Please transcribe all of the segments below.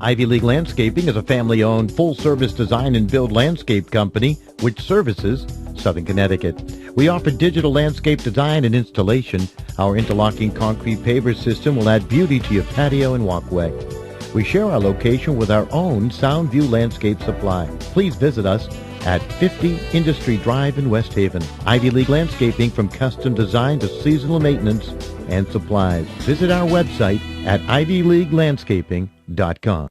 Ivy League Landscaping is a family-owned, full-service design and build landscape company which services Southern Connecticut. We offer digital landscape design and installation. Our interlocking concrete paver system will add beauty to your patio and walkway. We share our location with our own Soundview Landscape Supply. Please visit us at 50 Industry Drive in West Haven. Ivy League Landscaping, from custom design to seasonal maintenance and supplies. Visit our website at ivyleaguelandscaping.com.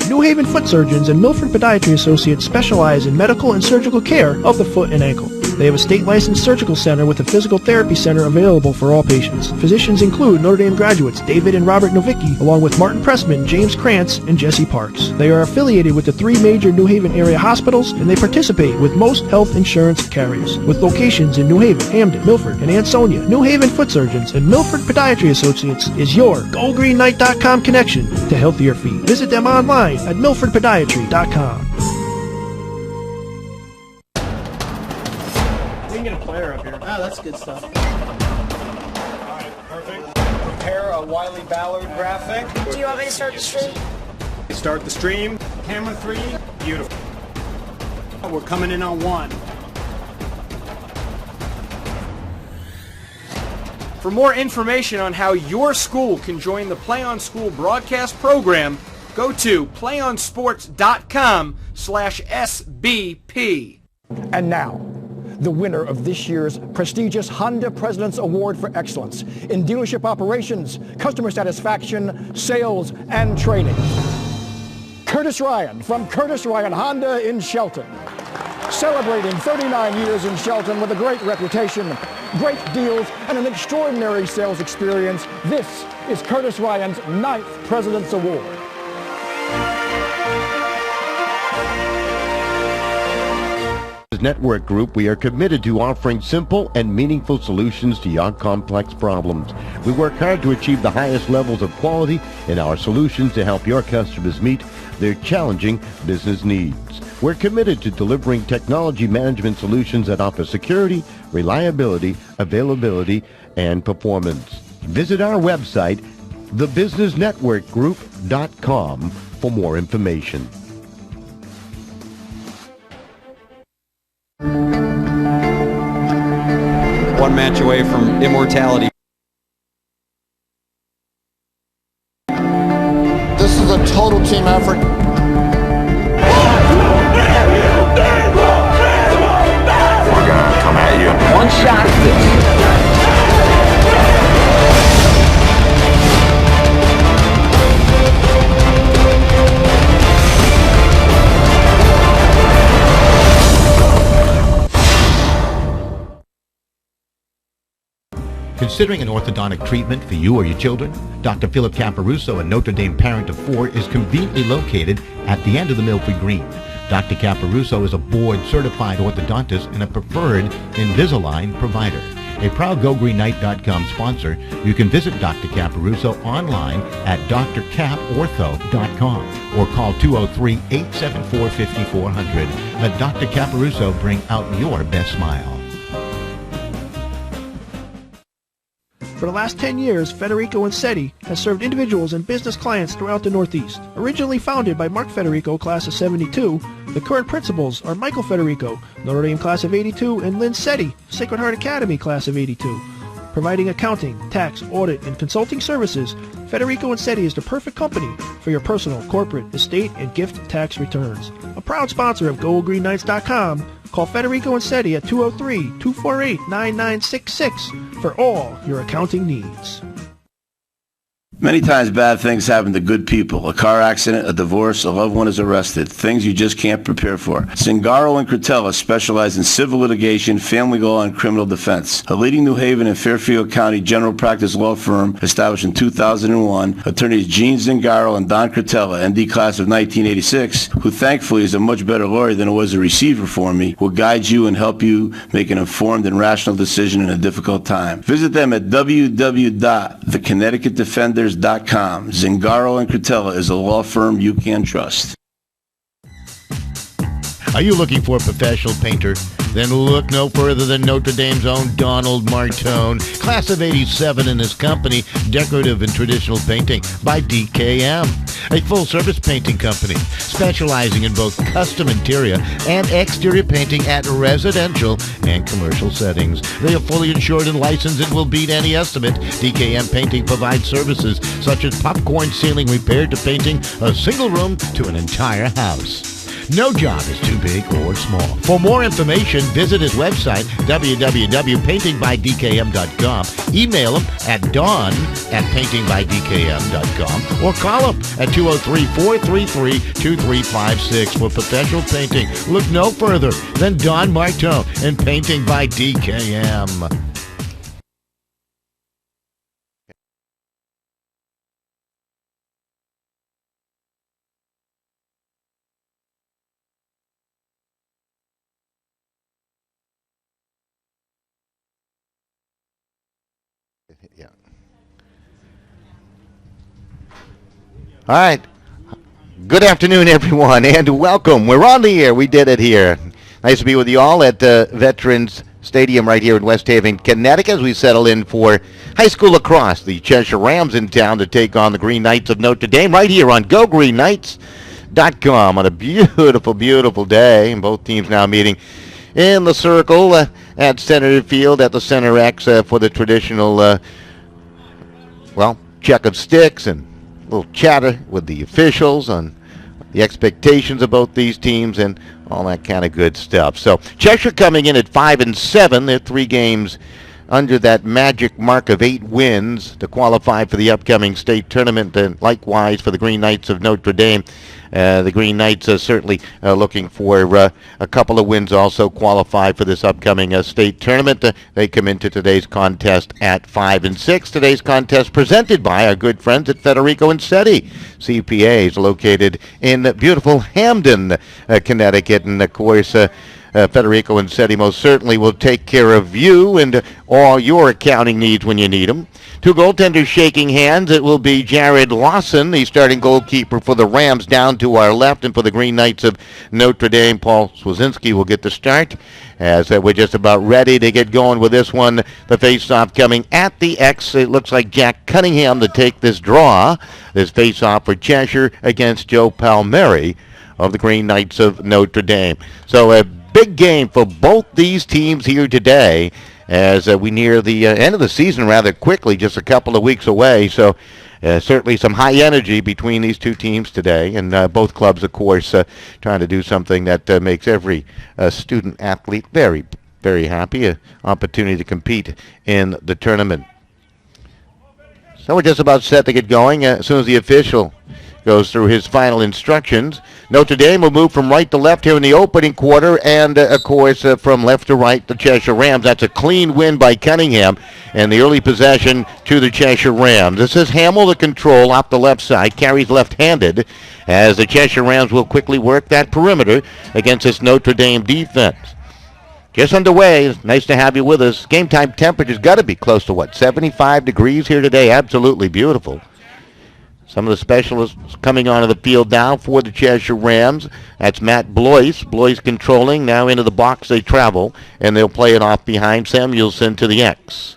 New Haven Foot Surgeons and Milford Podiatry Associates specialize in medical and surgical care of the foot and ankle. They have a state-licensed surgical center with a physical therapy center available for all patients. Physicians include Notre Dame graduates David and Robert Novicki, along with Martin Pressman, James Krantz, and Jesse Parks. They are affiliated with the 3 major New Haven area hospitals, and they participate with most health insurance carriers. With locations in New Haven, Hamden, Milford, and Ansonia, New Haven Foot Surgeons and Milford Podiatry Associates is your GoGreenKnight.com connection to healthier feet. Visit them online at milfordpodiatry.com. Get a player up here. Oh, that's good stuff. All right, perfect. Prepare a Wiley Ballard graphic. Do you want me to start the stream? Start the stream. Camera 3. Beautiful. We're coming in on 1. For more information on how your school can join the Play On School broadcast program, go to playonsports.com/SBP. And now, the winner of this year's prestigious Honda President's Award for Excellence in Dealership Operations, Customer Satisfaction, Sales, and Training. Curtis Ryan from Curtis Ryan Honda in Shelton. Celebrating 39 years in Shelton with a great reputation, great deals, and an extraordinary sales experience, this is Curtis Ryan's 9th President's Award. Network Group, we are committed to offering simple and meaningful solutions to your complex problems. We work hard to achieve the highest levels of quality in our solutions to help your customers meet their challenging business needs. We're committed to delivering technology management solutions that offer security, reliability, availability, and performance. Visit our website, thebusinessnetworkgroup.com, for more information. One match away from immortality. This is a total team effort. We're gonna come at you. One shot at this. Considering an orthodontic treatment for you or your children? Dr. Philip Caparuso, a Notre Dame parent of 4, is conveniently located at the end of the Milford Green. Dr. Caparuso is a board-certified orthodontist and a preferred Invisalign provider. A proud GoGreenKnight.com sponsor, you can visit Dr. Caparuso online at drcaportho.com or call 203-874-5400. Let Dr. Caparuso bring out your best smile. For the last 10 years, Federico Insetti has served individuals and business clients throughout the Northeast. Originally founded by Mark Federico, class of 72, the current principals are Michael Federico, Notre Dame class of 82, and Lynn Setti, Sacred Heart Academy class of 82. Providing accounting, tax, audit, and consulting services, Federico Insetti is the perfect company for your personal, corporate, estate, and gift tax returns. A proud sponsor of GoGreenKnights.com, call Federico Insetti at 203-248-9966 for all your accounting needs. Many times bad things happen to good people. A car accident, a divorce, a loved one is arrested. Things you just can't prepare for. Zingaro and Cretella specialize in civil litigation, family law, and criminal defense. A leading New Haven and Fairfield County general practice law firm established in 2001, attorneys Gene Zingaro and Don Cretella, ND class of 1986, who thankfully is a much better lawyer than it was a receiver for me, will guide you and help you make an informed and rational decision in a difficult time. Visit them at www.theconnecticutdefenders.com. Zingaro and Cretella is a law firm you can trust. Are you looking for a professional painter? Then look no further than Notre Dame's own Donald Martone, class of 87 in his company, Decorative and Traditional Painting by DKM, a full-service painting company specializing in both custom interior and exterior painting at residential and commercial settings. They are fully insured and licensed and will beat any estimate. DKM Painting provides services such as popcorn ceiling repair to painting a single room to an entire house. No job is too big or small. For more information, visit his website, www.paintingbydkm.com. Email him at don@paintingbydkm.com or call him at 203-433-2356 for professional painting. Look no further than Don Martone and Painting by DKM. Yeah. All right. Good afternoon, everyone, and welcome. We're on the air. We did it here. Nice to be with you all at Veterans Stadium right here in West Haven, Connecticut, as we settle in for high school lacrosse. The Cheshire Rams in town to take on the Green Knights of Notre Dame right here on GoGreenKnights.com on a beautiful, beautiful day. And both teams now meeting in the circle at center field at the center X for the traditional, check of sticks and a little chatter with the officials on the expectations of both these teams and all that kind of good stuff. So Cheshire coming in at 5-7. They're 3 games under that magic mark of 8 wins to qualify for the upcoming state tournament, and likewise for the Green Knights of Notre Dame. The Green Knights are certainly looking for a couple of wins, also qualify for this upcoming state tournament. They come into today's contest at 5-6. Today's contest presented by our good friends at Federico and Seti CPAs, located in beautiful Hamden, Connecticut, and of course Federico and Seti most certainly will take care of you and all your accounting needs when you need them. 2 goaltenders shaking hands. It will be Jared Lawson, the starting goalkeeper for the Rams, down to our left, and for the Green Knights of Notre Dame, Paul Swazinski will get the start as we're just about ready to get going with this one. The face-off coming at the X. It looks like Jack Cunningham to take this draw. This face-off for Cheshire against Joe Palmieri of the Green Knights of Notre Dame. So a big game for both these teams here today as we near the end of the season rather quickly, just a couple of weeks away. So certainly some high energy between these two teams today, and both clubs, of course, trying to do something that makes every student athlete very, very happy, an opportunity to compete in the tournament. So we're just about set to get going as soon as the official goes through his final instructions. Notre Dame will move from right to left here in the opening quarter, and of course from left to right, the Cheshire Rams. That's a clean win by Cunningham, and the early possession to the Cheshire Rams. This is Hamill to control off the left side, carries left-handed, as the Cheshire Rams will quickly work that perimeter against this Notre Dame defense. Just underway. It's nice to have you with us. Game time temperature's got to be close to 75 degrees here today. Absolutely beautiful. Some of the specialists coming onto the field now for the Cheshire Rams. That's Matt Blois. Blois controlling. Now into the box they travel, and they'll play it off behind Samuelson to the X.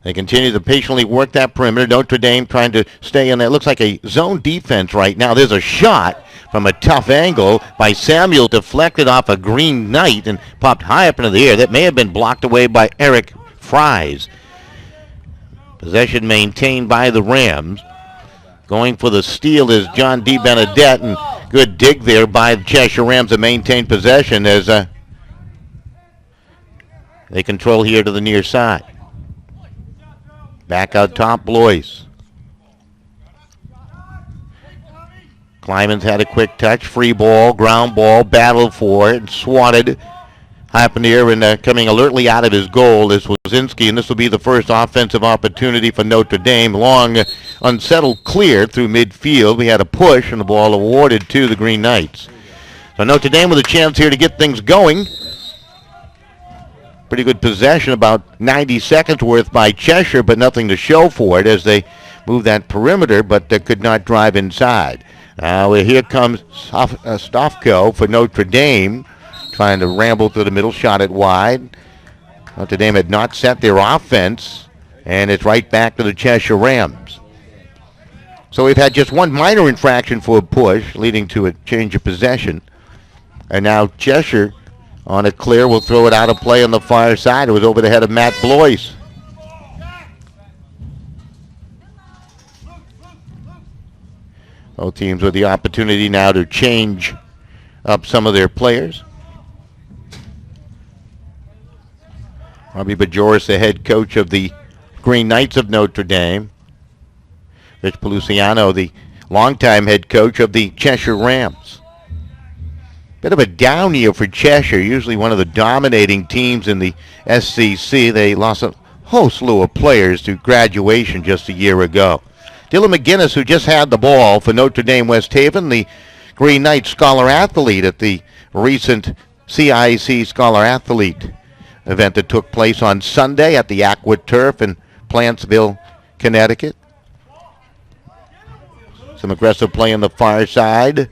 They continue to patiently work that perimeter. Notre Dame trying to stay in there. It looks like a zone defense right now. There's a shot from a tough angle by Samuel, deflected off a Green Knight and popped high up into the air. That may have been blocked away by Eric Fries. Possession maintained by the Rams. Going for the steal is John D. Benedette, and good dig there by the Cheshire Rams to maintain possession as they control here to the near side. Back out top, Blois. Kleiman's had a quick touch, free ball, ground ball, battled for it, swatted high up in the air, and coming alertly out of his goal is Wazinski, and this will be the first offensive opportunity for Notre Dame. Long, unsettled clear through midfield. We had a push, and the ball awarded to the Green Knights. So Notre Dame with a chance here to get things going. Pretty good possession, about 90 seconds worth by Cheshire, but nothing to show for it as they move that perimeter, but they could not drive inside. Now here comes Stofko for Notre Dame, trying to ramble through the middle, shot it wide. Notre Dame had not set their offense, and it's right back to the Cheshire Rams. So we've had just one minor infraction for a push, leading to a change of possession. And now Cheshire, on a clear, will throw it out of play on the far side. It was over the head of Matt Blois. Both teams with the opportunity now to change up some of their players. Robbie Bajoris, the head coach of the Green Knights of Notre Dame. Rich Pelusiano, the longtime head coach of the Cheshire Rams. Bit of a down year for Cheshire, usually one of the dominating teams in the SCC. They lost a whole slew of players to graduation just a year ago. Dylan McGinnis, who just had the ball for Notre Dame West Haven, the Green Knights Scholar Athlete at the recent CIC Scholar Athlete event that took place on Sunday at the Aqua Turf in Plantsville, Connecticut. Some aggressive play on the far side.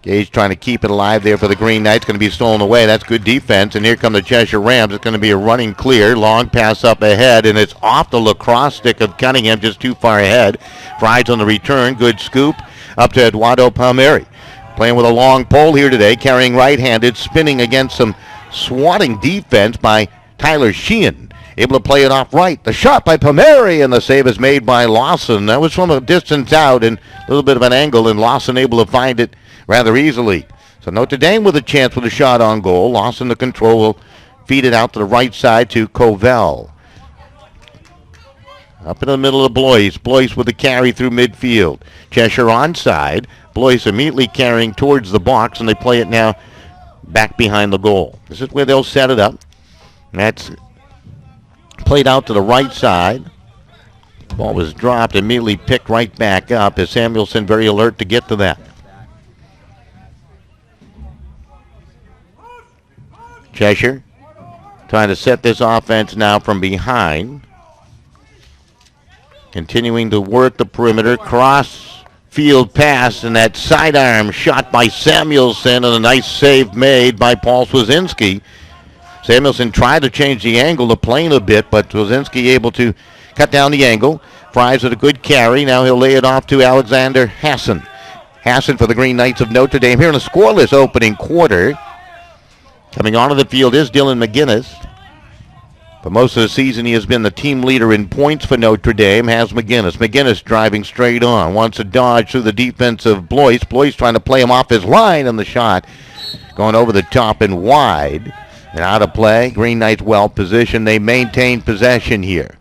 Gage trying to keep it alive there for the Green Knights. Going to be stolen away. That's good defense. And here come the Cheshire Rams. It's going to be a running clear. Long pass up ahead. And it's off the lacrosse stick of Cunningham, just too far ahead. Fries on the return. Good scoop up to Eduardo Palmieri. Playing with a long pole here today. Carrying right-handed. Spinning against some swatting defense by Tyler Sheehan. Able to play it off right. The shot by Palmieri, and the save is made by Lawson. That was from a distance out and a little bit of an angle, and Lawson able to find it rather easily. So Notre Dame with a chance with a shot on goal. Lawson, the control, will feed it out to the right side to Covell. Up in the middle of Blois. Blois with the carry through midfield. Cheshire onside. Blois immediately carrying towards the box, and they play it now back behind the goal. This is where they'll set it up. That's played out to the right side. Ball was dropped, immediately picked right back up as Samuelson very alert to get to that. Cheshire trying to set this offense now from behind. Continuing to work the perimeter. Cross field pass, and that sidearm shot by Samuelson, and a nice save made by Paul Swazinski. Samuelson tried to change the angle of plane a bit, but Swazinski able to cut down the angle. Fries with a good carry. Now he'll lay it off to Alexander Hassan. Hassan for the Green Knights of Notre Dame here in a scoreless opening quarter. Coming onto the field is Dylan McGinnis. For most of the season, he has been the team leader in points for Notre Dame, has McGinnis. McGinnis driving straight on. Wants to dodge through the defense of Blois. Blois trying to play him off his line, and the shot going over the top and wide. And out of play. Green Knights well positioned. They maintain possession here.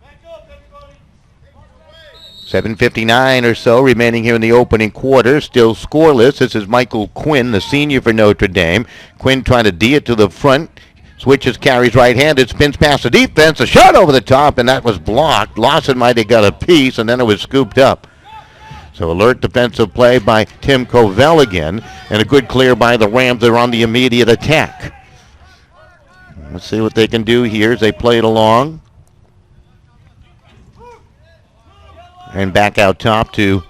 7:59 or so remaining here in the opening quarter. Still scoreless. This is Michael Quinn, the senior for Notre Dame. Quinn trying to D it to the front. Switches, carries right-handed, spins past the defense. A shot over the top, and that was blocked. Lawson might have got a piece, and then it was scooped up. So alert defensive play by Tim Covell again, and a good clear by the Rams. They're on the immediate attack. Let's see what they can do here as they play it along. And back out top to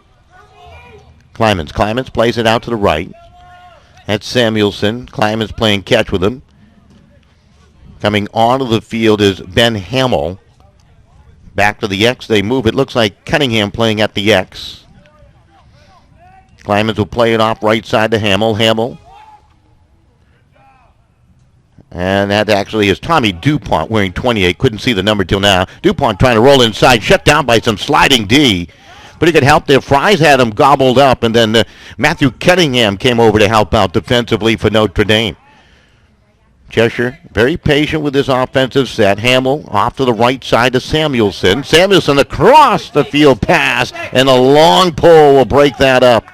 Climans. Climans plays it out to the right. That's Samuelson. Climans playing catch with him. Coming onto the field is Ben Hamill. Back to the X. They move. It looks like Cunningham playing at the X. Climans will play it off right side to Hamill. Hamill. And that actually is Tommy DuPont wearing 28. Couldn't see the number till now. DuPont trying to roll inside. Shut down by some sliding D. Pretty good help there. Fries had him gobbled up. And then Matthew Cunningham came over to help out defensively for Notre Dame. Cheshire very patient with this offensive set. Hamill off to the right side to Samuelson. Samuelson across the field pass. And a long pole will break that up.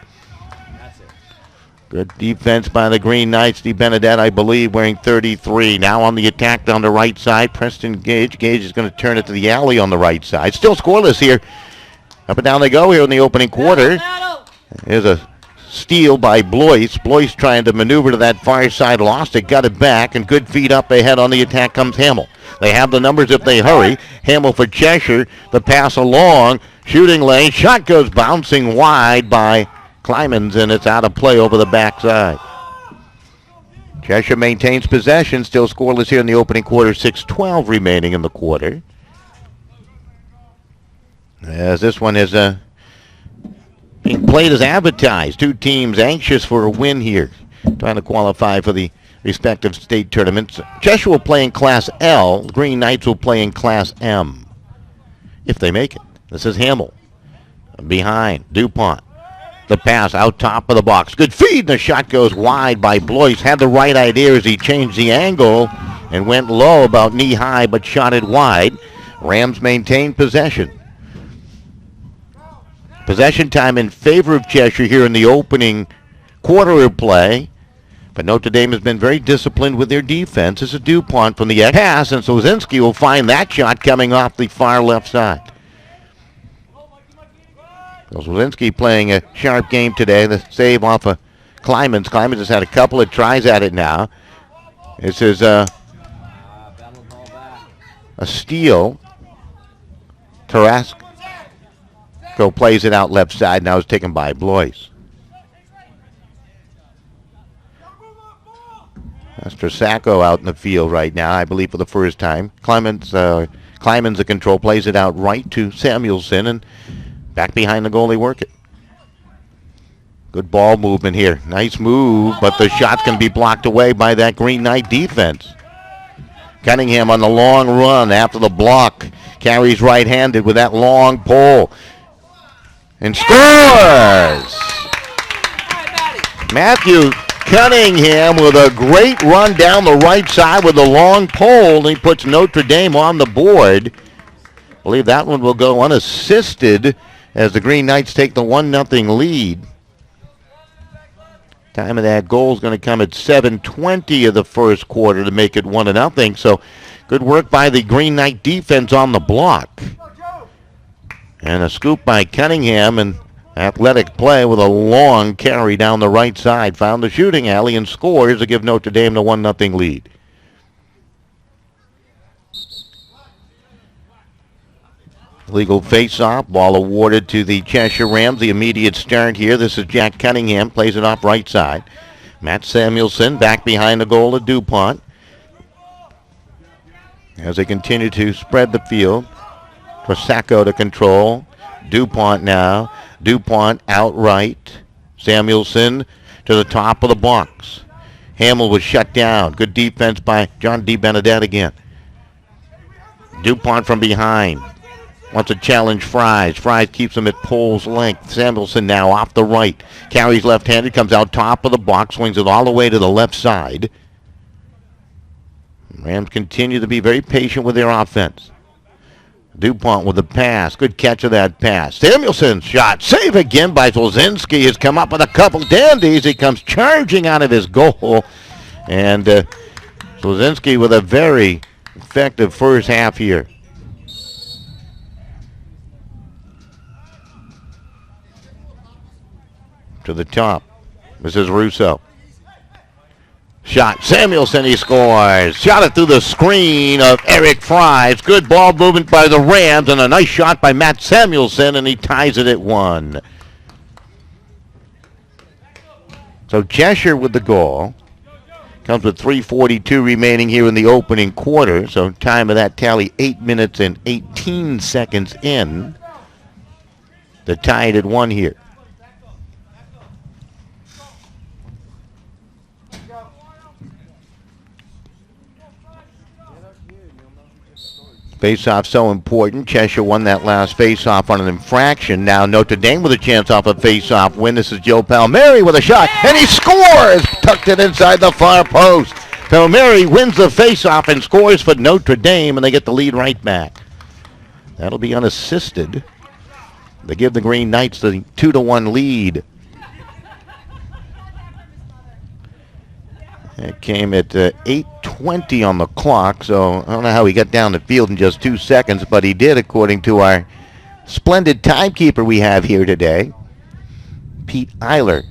Good defense by the Green Knights. DeBenedette, I believe, wearing 33. Now on the attack down the right side. Preston Gage. Gage is going to turn it to the alley on the right side. Still scoreless here. Up and down they go here in the opening quarter. Here's a steal by Blois. Blois trying to maneuver to that far side. Lost it. Got it back. And good feet up ahead on the attack comes Hamill. They have the numbers if they hurry. Hamill for Cheshire. The pass along. Shooting lane. Shot goes bouncing wide by Climans, and it's out of play over the backside. Cheshire maintains possession, still scoreless here in the opening quarter, 6:12 remaining in the quarter. As this one is being played as advertised. Two teams anxious for a win here, trying to qualify for the respective state tournaments. Cheshire will play in Class L. The Green Knights will play in Class M, if they make it. This is Hamill. Behind, DuPont. The pass out top of the box. Good feed, and the shot goes wide by Blois. Had the right idea as he changed the angle and went low, about knee-high, but shot it wide. Rams maintain possession. Possession time in favor of Cheshire here in the opening quarter of play. But Notre Dame has been very disciplined with their defense. This is DuPont from the pass, and Sozinski will find that shot coming off the far left side. Sozinski playing a sharp game today. The save off of Kleiman's. Kleiman's has had a couple of tries at it now. This is a steal. Tarasco plays it out left side. Now it's taken by Blois. That's Tarasco out in the field right now, I believe, for the first time. Kleiman's the control, plays it out right to Samuelson, and back behind the goal they work it. Good ball movement here. Nice move, but the shot's can be blocked away by that Green Knight defense. Cunningham on the long run after the block. Carries right-handed with that long pole. And scores! Matthew Cunningham with a great run down the right side with a long pole. And he puts Notre Dame on the board. I believe that one will go unassisted as the Green Knights take the 1-0 lead. Time of that goal is going to come at 7:20 of the first quarter to make it 1-0. So good work by the Green Knight defense on the block. And a scoop by Cunningham, and athletic play with a long carry down the right side. Found the shooting alley and scores to give Notre Dame the 1-0 lead. Legal face-off. Ball awarded to the Cheshire Rams. The immediate start here. This is Jack Cunningham. Plays it off right side. Matt Samuelson back behind the goal of DuPont. As they continue to spread the field. Tarasco to control. DuPont now. DuPont outright. Samuelson to the top of the box. Hamill was shut down. Good defense by John D. Benedette again. DuPont from behind. Wants to challenge Fries. Fries keeps him at pole's length. Samuelson now off the right. Carries left-handed. Comes out top of the box. Swings it all the way to the left side. Rams continue to be very patient with their offense. DuPont with the pass. Good catch of that pass. Samuelson's shot. Save again by Sozinski. Has come up with a couple dandies. He comes charging out of his goal. And Sozinski with a very effective first half here. To the top. This is Russo. Shot. Samuelson, he scores. Shot it through the screen of Eric Fries. Good ball movement by the Rams, and a nice shot by Matt Samuelson, and he ties it at 1. So Cheshire with the goal. Comes with 3:42 remaining here in the opening quarter. So time of that tally, 8 minutes and 18 seconds in. They're tied at 1 here. Face-off so important. Cheshire won that last face-off on an infraction. Now Notre Dame with a chance off a face-off win. This is Joe Palmieri with a shot, and he scores! Tucked it inside the far post. Palmieri wins the face-off and scores for Notre Dame, and they get the lead right back. That'll be unassisted. They give the Green Knights the 2-1 lead. It came at 8:20 on the clock, so I don't know how he got down the field in just 2 seconds, but he did, according to our splendid timekeeper we have here today, Pete Eiler.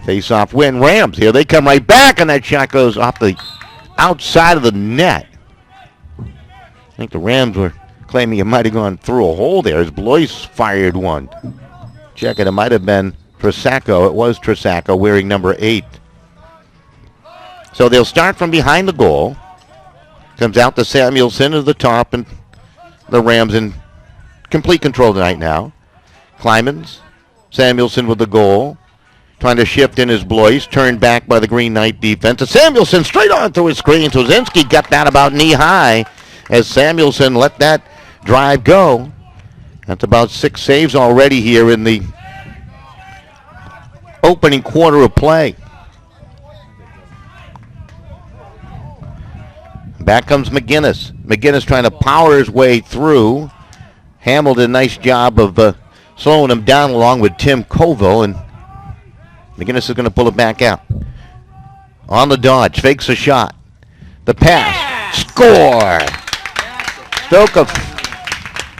Face-off win, Rams. Here they come right back, and that shot goes off the outside of the net. I think the Rams were claiming it might have gone through a hole there as Blois fired one. Check it, it might have been Tresacco. It was Tresacco wearing number 8. So they'll start from behind the goal. Comes out to Samuelson to the top, and the Rams in complete control tonight now. Klimans, Samuelson with the goal. Trying to shift in his Blois, turned back by the Green Knight defense. And Samuelson straight on through his screen. Sozinski got that about knee high as Samuelson let that drive go. That's about 6 saves already here in the opening quarter of play. Back comes McGinnis. McGinnis trying to power his way through. Hamilton, nice job of slowing him down along with Tim Colville, and McGinnis is going to pull it back out. On the dodge, fakes a shot. The pass, score! Stoka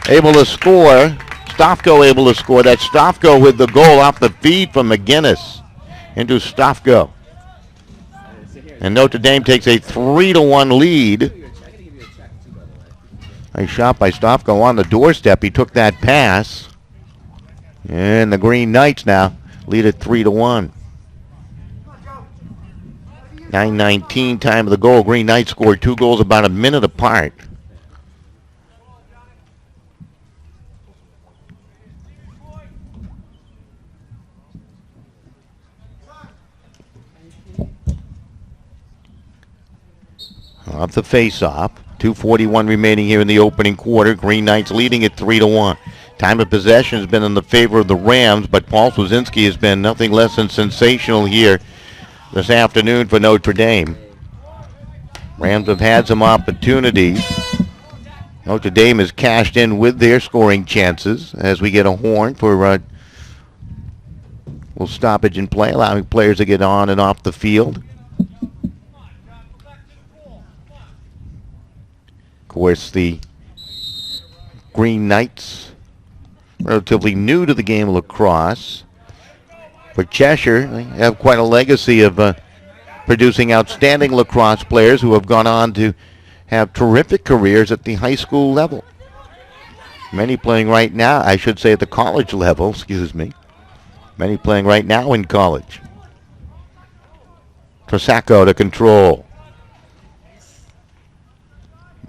able to score. Stofko able to score. That's Stofko with the goal off the feed from McGinnis into Stofko. And Notre Dame takes a 3-1 lead. Nice shot by Stofko on the doorstep. He took that pass. And the Green Knights now lead at 3-1. 9:19 time of the goal. Green Knights scored 2 goals about a minute apart. Off the face-off. 2:41 remaining here in the opening quarter. Green Knights leading at 3-1. Time of possession has been in the favor of the Rams, but Paul Swazinski has been nothing less than sensational here this afternoon for Notre Dame. Rams have had some opportunities. Notre Dame has cashed in with their scoring chances as we get a horn for little stoppage in play, allowing players to get on and off the field. Of course, the Green Knights, relatively new to the game of lacrosse. For Cheshire, they have quite a legacy of producing outstanding lacrosse players who have gone on to have terrific careers at the high school level. Many playing right now, I should say at the college level, excuse me. Many playing right now in college. Tresacco to control.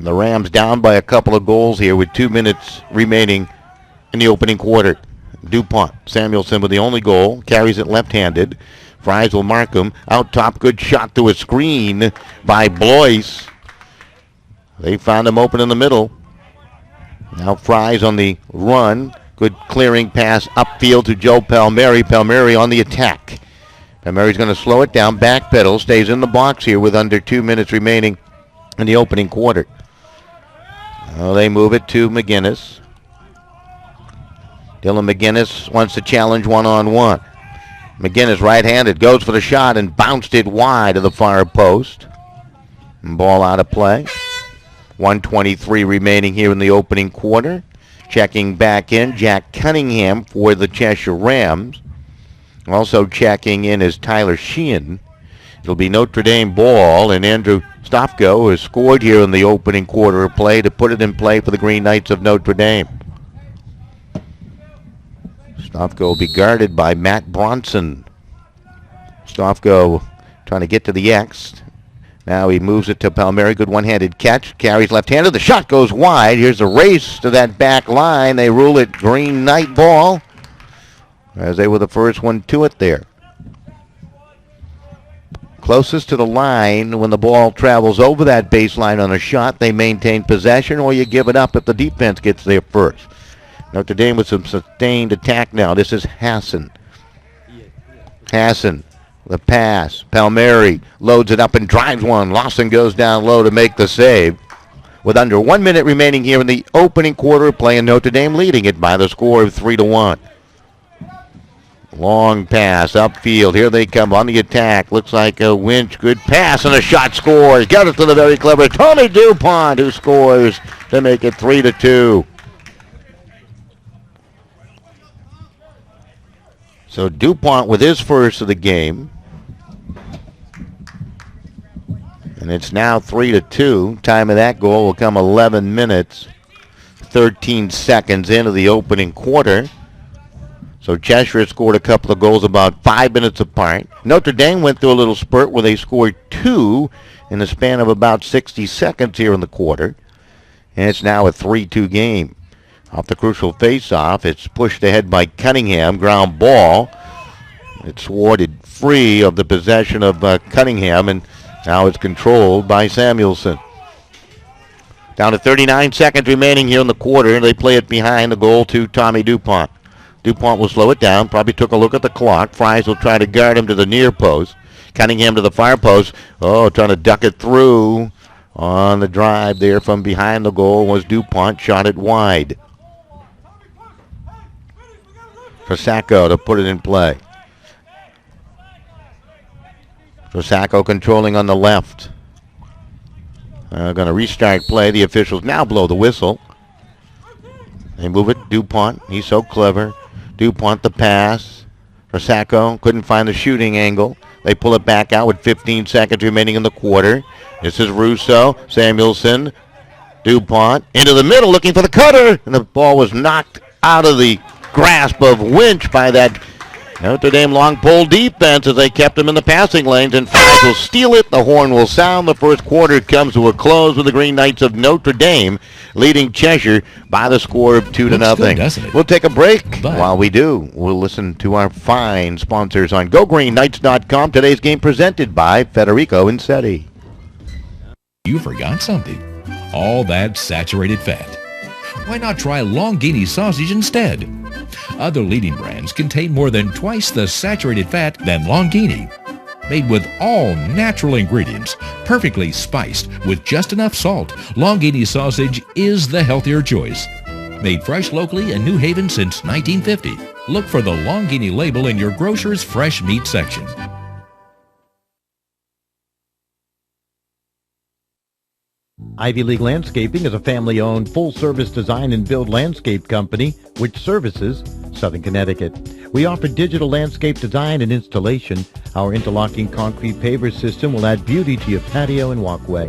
The Rams down by a couple of goals here with 2 minutes remaining in the opening quarter. DuPont, Samuelson with the only goal, carries it left-handed. Fries will mark him. Out top, good shot to a screen by Blois. They found him open in the middle. Now Fries on the run. Good clearing pass upfield to Joe Palmieri. Palmieri on the attack. Palmieri's going to slow it down, backpedal, stays in the box here with under 2 minutes remaining in the opening quarter. Well, they move it to McGinnis. Dylan McGinnis wants to challenge one-on-one. McGinnis right-handed, goes for the shot and bounced it wide of the far post. And ball out of play. 1:23 remaining here in the opening quarter. Checking back in, Jack Cunningham for the Cheshire Rams. Also checking in is Tyler Sheehan. It'll be Notre Dame ball, and Andrew Stofko has scored here in the opening quarter of play to put it in play for the Green Knights of Notre Dame. Stofko will be guarded by Matt Bronson. Stofko trying to get to the X. Now he moves it to Palmieri. Good one-handed catch. Carries left-handed. The shot goes wide. Here's a race to that back line. They rule it Green Knight ball as they were the first one to it there. Closest to the line, when the ball travels over that baseline on a shot, they maintain possession, or you give it up if the defense gets there first. Notre Dame with some sustained attack now. This is Hassan. Hassan, the pass. Palmieri loads it up and drives one. Lawson goes down low to make the save. With under 1 minute remaining here in the opening quarter of play, and Notre Dame leading it by the score of 3-1. Long pass upfield. Here they come on the attack. Looks like a winch. Good pass and a shot scores. Got it to the very clever Tony DuPont, who scores to make it 3-2. So DuPont with his first of the game. And it's now 3-2. Time of that goal will come 11 minutes, 13 seconds into the opening quarter. So Cheshire scored a couple of goals about 5 minutes apart. Notre Dame went through a little spurt where they scored 2 in the span of about 60 seconds here in the quarter. And it's now a 3-2 game. Off the crucial face-off, it's pushed ahead by Cunningham. Ground ball. It's thwarted free of the possession of Cunningham, and now it's controlled by Samuelson. Down to 39 seconds remaining here in the quarter. They play it behind the goal to Tommy DuPont. DuPont will slow it down, probably took a look at the clock. Fries will try to guard him to the near post. Cunningham to the far post. Oh, trying to duck it through. On the drive there from behind the goal was DuPont. Shot it wide. For Sacco to put it in play. For Sacco controlling on the left. Going to restart play. The officials now blow the whistle. They move it. DuPont. He's so clever. DuPont the pass. For Sacco. Couldn't find the shooting angle. They pull it back out with 15 seconds remaining in the quarter. This is Russo. Samuelson. DuPont. Into the middle looking for the cutter. And the ball was knocked out of the grasp of Winch by that Notre Dame long pole defense as they kept him in the passing lanes, and Fries will steal it. The horn will sound. The first quarter comes to a close with the Green Knights of Notre Dame leading Cheshire by the score of 2-0. Good, doesn't it? We'll take a break. But while we do, we'll listen to our fine sponsors on GoGreenKnights.com. Today's game presented by Federico Insetti. You forgot something. All that saturated fat. Why not try Longini sausage instead? Other leading brands contain more than twice the saturated fat than Longini. Made with all natural ingredients, perfectly spiced with just enough salt, Longini sausage is the healthier choice. Made fresh locally in New Haven since 1950. Look for the Longini label in your grocer's fresh meat section. Ivy League Landscaping is a family-owned, full-service design and build landscape company which services Southern Connecticut. We offer digital landscape design and installation. Our interlocking concrete paver system will add beauty to your patio and walkway.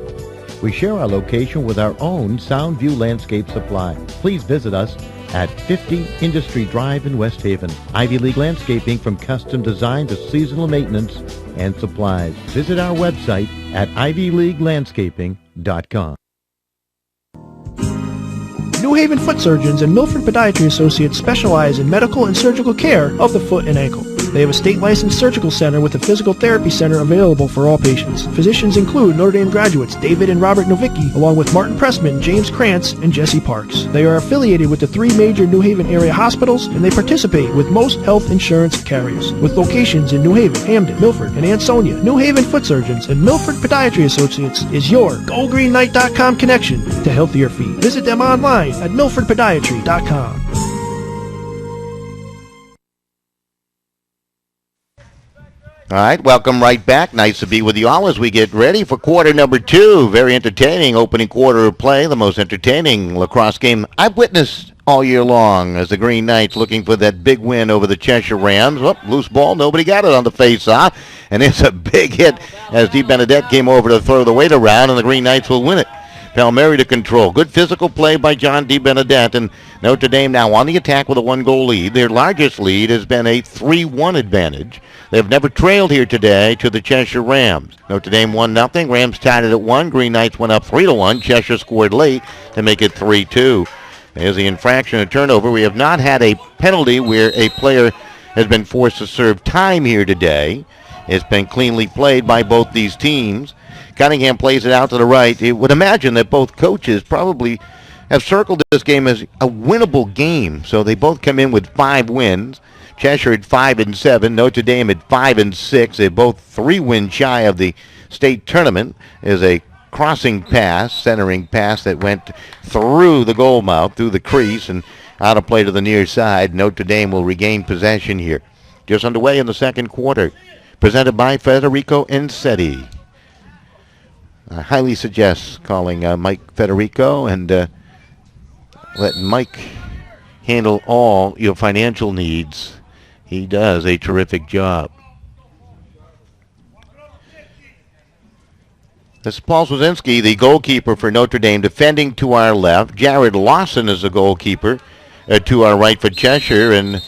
We share our location with our own Soundview Landscape Supply. Please visit us at 50 Industry Drive in West Haven. Ivy League Landscaping, from custom design to seasonal maintenance and supplies. Visit our website at ivyleaguelandscaping.com. New Haven Foot Surgeons and Milford Podiatry Associates specialize in medical and surgical care of the foot and ankle. They have a state-licensed surgical center with a physical therapy center available for all patients. Physicians include Notre Dame graduates David and Robert Novicki, along with Martin Pressman, James Krantz, and Jesse Parks. They are affiliated with the 3 major New Haven area hospitals, and they participate with most health insurance carriers. With locations in New Haven, Hamden, Milford, and Ansonia, New Haven Foot Surgeons and Milford Podiatry Associates is your GoGreenKnight.com connection to healthier feet. Visit them online at milfordpodiatry.com. All right, welcome right back. Nice to be with you all as we get ready for quarter number 2. Very entertaining opening quarter of play, the most entertaining lacrosse game I've witnessed all year long as the Green Knights looking for that big win over the Cheshire Rams. Oh, loose ball, nobody got it on the face-off, and it's a big hit as DiBenedette came over to throw the weight around, and the Green Knights will win it. Palmieri to control. Good physical play by John DiBenedette, and Notre Dame now on the attack with a 1-goal lead. Their largest lead has been a 3-1 advantage. They've never trailed here today to the Cheshire Rams. Notre Dame 1-0. Rams tied it at 1. Green Knights went up 3-1. Cheshire scored late to make it 3-2. There's the infraction and turnover. We have not had a penalty where a player has been forced to serve time here today. It's been cleanly played by both these teams. Cunningham plays it out to the right. You would imagine that both coaches probably have circled this game as a winnable game. So they both come in with 5 wins. Cheshire at 5-7, Notre Dame at 5-6. They're both 3 wins shy of the state tournament. Is a crossing pass, centering pass that went through the goal mouth, through the crease, and out of play to the near side. Notre Dame will regain possession here. Just underway in the second quarter. Presented by Federico Insetti. I highly suggest calling Mike Federico and letting Mike handle all your financial needs. He does a terrific job. This is Paul Swazinski, the goalkeeper for Notre Dame, defending to our left. Jared Lawson is the goalkeeper to our right for Cheshire, and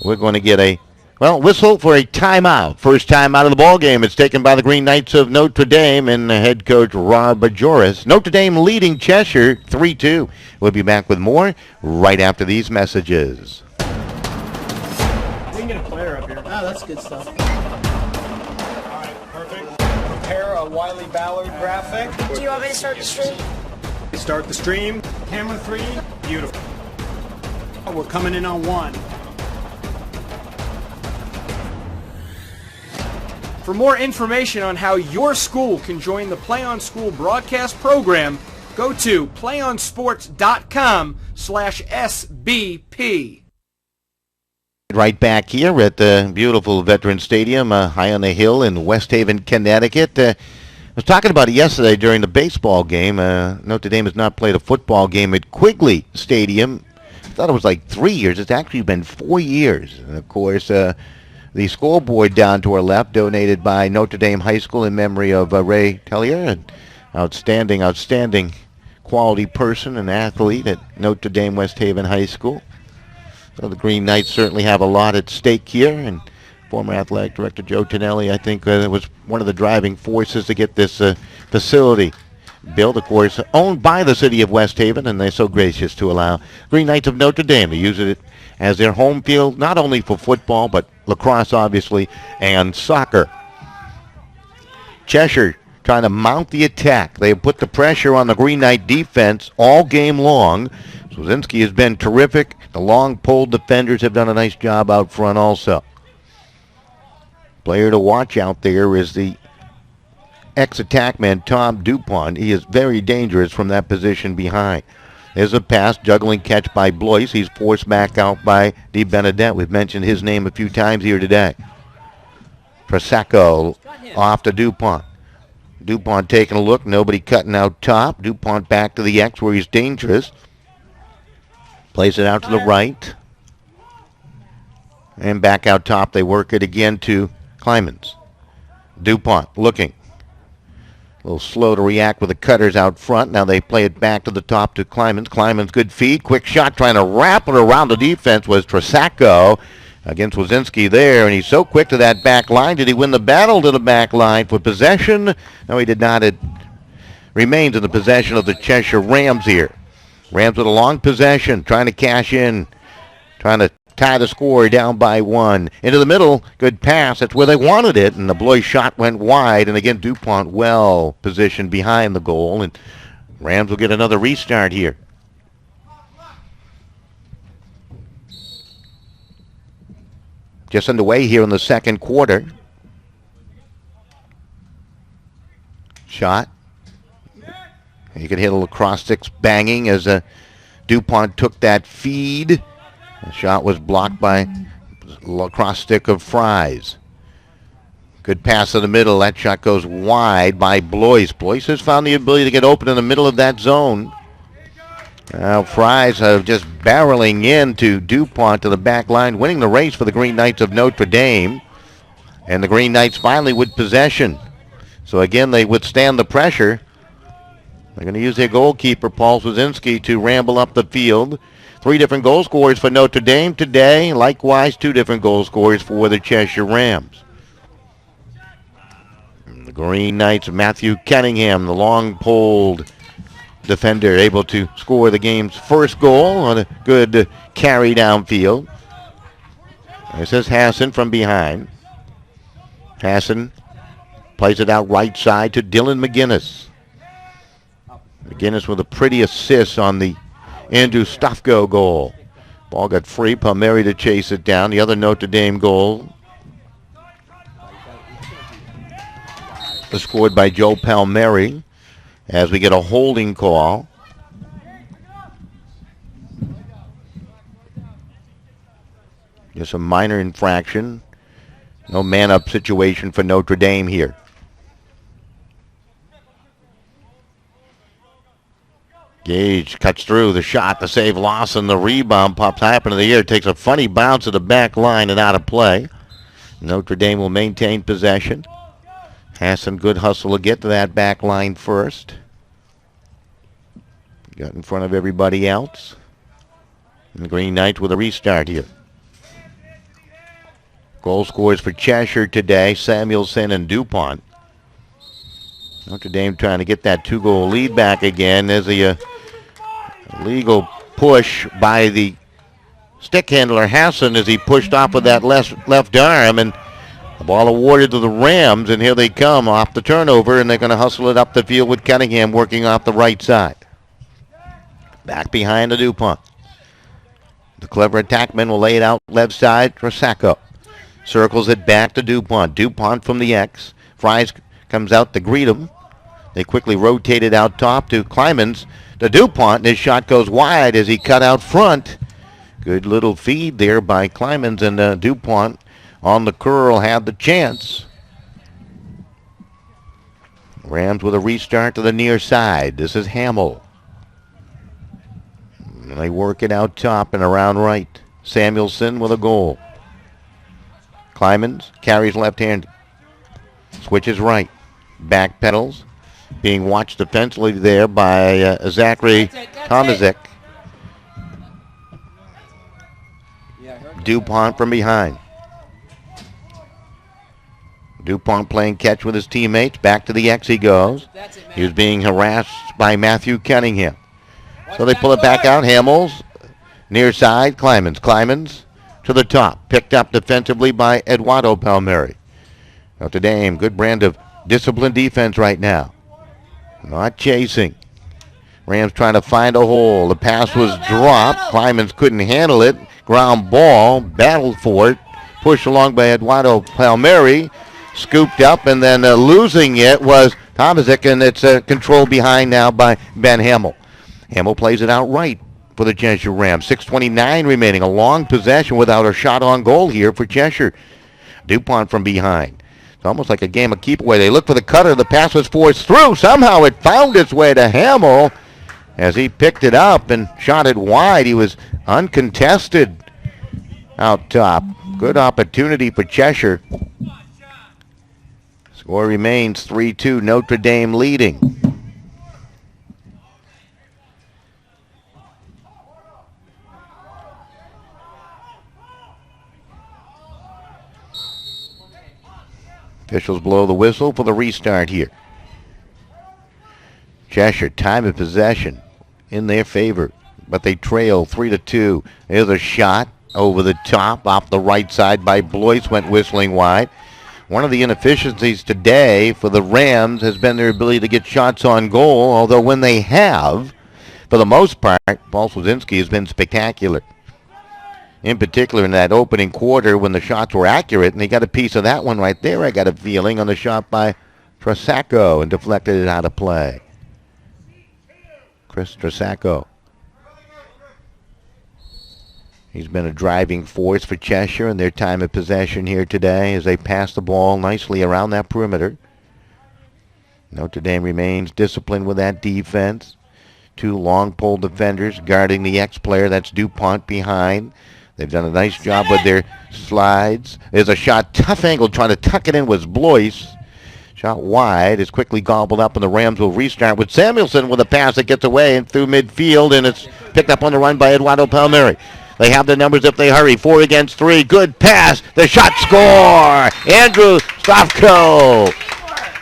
We're going to get a whistle for a timeout. First timeout of the ball game. It's taken by the Green Knights of Notre Dame and the head coach Rob Bajoris. Notre Dame leading Cheshire 3-2. We'll be back with more right after these messages. We can get a player up here. Oh, that's good stuff. All right, perfect. Prepare a Wiley Ballard graphic. Do you want me to start the stream? Start the stream. Camera 3. Beautiful. We're coming in on 1. For more information on how your school can join the Play on School broadcast program, go to playonsports.com/SBP. Right back here at the beautiful Veterans Stadium, high on the hill in West Haven, Connecticut. I was talking about it yesterday during the baseball game. Notre Dame has not played a football game at Quigley Stadium. I thought it was like 3 years. It's actually been 4 years. And of course, the scoreboard down to our left, donated by Notre Dame High School in memory of Ray Tellier, an outstanding quality person and athlete at Notre Dame West Haven High School. So the Green Knights certainly have a lot at stake here, and former athletic director Joe Tonelli, I think, was one of the driving forces to get this facility built, of course, owned by the city of West Haven, and they're so gracious to allow Green Knights of Notre Dame to use it as their home field, not only for football, but lacrosse, obviously, and soccer. Cheshire trying to mount the attack. They have put the pressure on the Green Knight defense all game long. Swazinski has been terrific. The long pole defenders have done a nice job out front also. Player to watch out there is the ex-attackman Tom DuPont. He is very dangerous from that position behind. There's a pass, juggling catch by Blois. He's forced back out by DiBenedetto. We've mentioned his name a few times here today. Prosecco off to DuPont. DuPont taking a look. Nobody cutting out top. DuPont back to the X where he's dangerous. Plays it out to the right. And back out top. They work it again to Klimans. DuPont looking. A little slow to react with the cutters out front. Now they play it back to the top to Klimans. Klimans, good feed. Quick shot trying to wrap it around the defense was Prosecco against Wazinski there. And he's so quick to that back line. Did he win the battle to the back line for possession? No, he did not. It remains in the possession of the Cheshire Rams here. Rams with a long possession, trying to cash in, trying to tie the score down by 1. Into the middle, good pass. That's where they wanted it, and the Blois shot went wide. And again, DuPont well positioned behind the goal, and Rams will get another restart here. Just underway here in the second quarter. Shot. You could hear the lacrosse sticks banging as DuPont took that feed. The shot was blocked by lacrosse stick of Fries. Good pass in the middle. That shot goes wide by Blois. Blois has found the ability to get open in the middle of that zone. Now Fries are just barreling into DuPont to the back line, winning the race for the Green Knights of Notre Dame. And the Green Knights finally with possession. So again, they withstand the pressure. They're going to use their goalkeeper, Paul Swazinski, to ramble up the field. 3 different goal scorers for Notre Dame today. Likewise, 2 different goal scorers for the Cheshire Rams. And the Green Knights, Matthew Kenningham, the long-poled defender, able to score the game's first goal on a good carry downfield. This is Hassan from behind. Hassan plays it out right side to Dylan McGinnis. McGinnis with a pretty assist on the Andrew Stofko goal. Ball got free. Palmieri to chase it down. The other Notre Dame goal was scored by Joe Palmieri as we get a holding call. Just a minor infraction. No man-up situation for Notre Dame here. Gage cuts through the shot, the save, Lawson, the rebound pops high up into the air, takes a funny bounce at the back line and out of play. Notre Dame will maintain possession. Has some good hustle to get to that back line first. Got in front of everybody else. And the Green Knights with a restart here. Goal scorers for Cheshire today, Samuelson and DuPont. Notre Dame trying to get that 2-goal lead back again. There's a illegal push by the stick handler Hassan as he pushed off with that left arm, and the ball awarded to the Rams, and here they come off the turnover, and they're going to hustle it up the field with Cunningham working off the right side. Back behind the DuPont. The clever attackman will lay it out left side for Sacco. Circles it back to DuPont. DuPont from the X. Fries comes out to greet him. They quickly rotate it out top to Klimans. To DuPont, and his shot goes wide as he cut out front. Good little feed there by Klimans, and DuPont on the curl had the chance. Rams with a restart to the near side. This is Hamill. And they work it out top and around right. Samuelson with a goal. Klimans carries left hand. Switches right. Back pedals. Being watched defensively there by Zachary Tomaszek. DuPont from behind. DuPont playing catch with his teammates. Back to the X he goes. He was being harassed by Matthew Cunningham. So they pull it back out. Hamels, near side, Klimans to the top. Picked up defensively by Eduardo Palmieri. Notre Dame, good brand of disciplined defense right now. Not chasing. Rams trying to find a hole. The pass was dropped. Klimans couldn't handle it. Ground ball, battled for it. Pushed along by Eduardo Palmieri. Scooped up, and then losing it was Tomaszek, and it's controlled behind now by Ben Hamill. Hamill plays it out right for the Cheshire Rams. 6:29 remaining. A long possession without a shot on goal here for Cheshire. DuPont from behind. It's almost like a game of keep away. They look for the cutter. The pass was forced through. Somehow it found its way to Hamill as he picked it up and shot it wide. He was uncontested out top. Good opportunity for Cheshire. Score remains 3-2. Notre Dame leading. Officials blow the whistle for the restart here. Cheshire, time of possession in their favor, but they trail 3-2. There's a shot over the top off the right side by Blois, went whistling wide. One of the inefficiencies today for the Rams has been their ability to get shots on goal, although when they have, for the most part, Paul Swazinski has been spectacular. In particular in that opening quarter when the shots were accurate, and he got a piece of that one right there, I got a feeling, on the shot by Trasacco, and deflected it out of play. Chris Trasacco. He's been a driving force for Cheshire in their time of possession here today as they pass the ball nicely around that perimeter. Notre Dame remains disciplined with that defense. Two long pole defenders guarding the X-player. That's DuPont behind. They've done a nice job with their slides. There's a shot, tough angle, trying to tuck it in was Blois. Shot wide, is quickly gobbled up, and the Rams will restart with Samuelson with a pass that gets away and through midfield, and it's picked up on the run by Eduardo Palmieri. They have the numbers if they hurry. 4 against 3. Good pass. The shot, score. Andrew Stavko.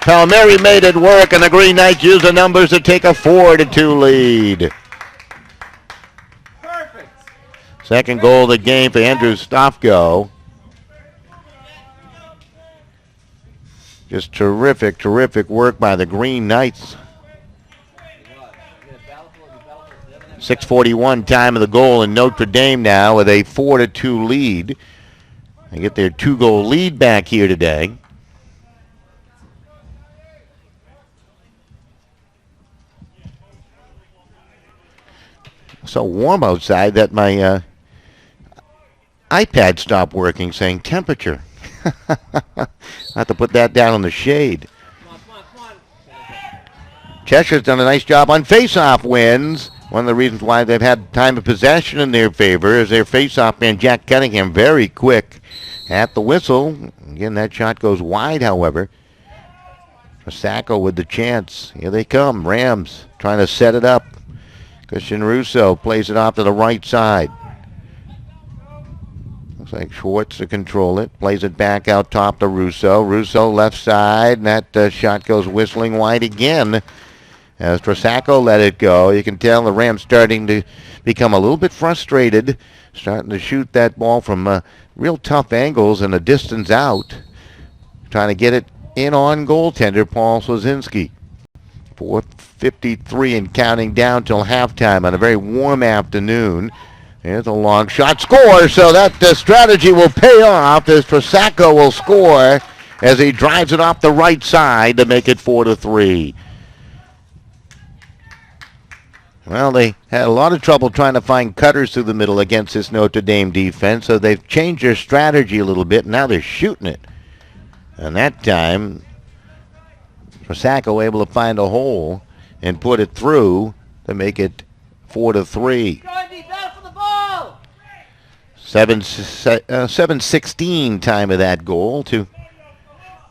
Palmieri made it work, and the Green Knights use the numbers to take a 4-2 lead. Second goal of the game for Andrew Stavko. Just terrific, terrific work by the Green Knights. 6:41 time of the goal, and Notre Dame now with a 4-2 lead. They get their 2-goal lead back here today. So warm outside that my iPad stopped working saying temperature. I have to put that down in the shade. Cheshire's done a nice job on face-off wins. One of the reasons why they've had time of possession in their favor is their face-off man, Jack Cunningham, very quick at the whistle. Again, that shot goes wide, however. Sacco with the chance. Here they come. Rams trying to set it up. Christian Russo plays it off to the right side. Looks like Schwartz to control it. Plays it back out top to Russo. Russo left side, and that shot goes whistling wide again. As Trasacco let it go, you can tell the Rams starting to become a little bit frustrated, starting to shoot that ball from real tough angles and a distance out, trying to get it in on goaltender Paul Swazinski. 4:53 and counting down till halftime on a very warm afternoon. Here's a long shot, score, so that strategy will pay off as Trasacco will score as he drives it off the right side to make it 4-3. Well, they had a lot of trouble trying to find cutters through the middle against this Notre Dame defense, so they've changed their strategy a little bit, and now they're shooting it. And that time, Trasacco able to find a hole and put it through to make it 4-3. 7:16 time of that goal to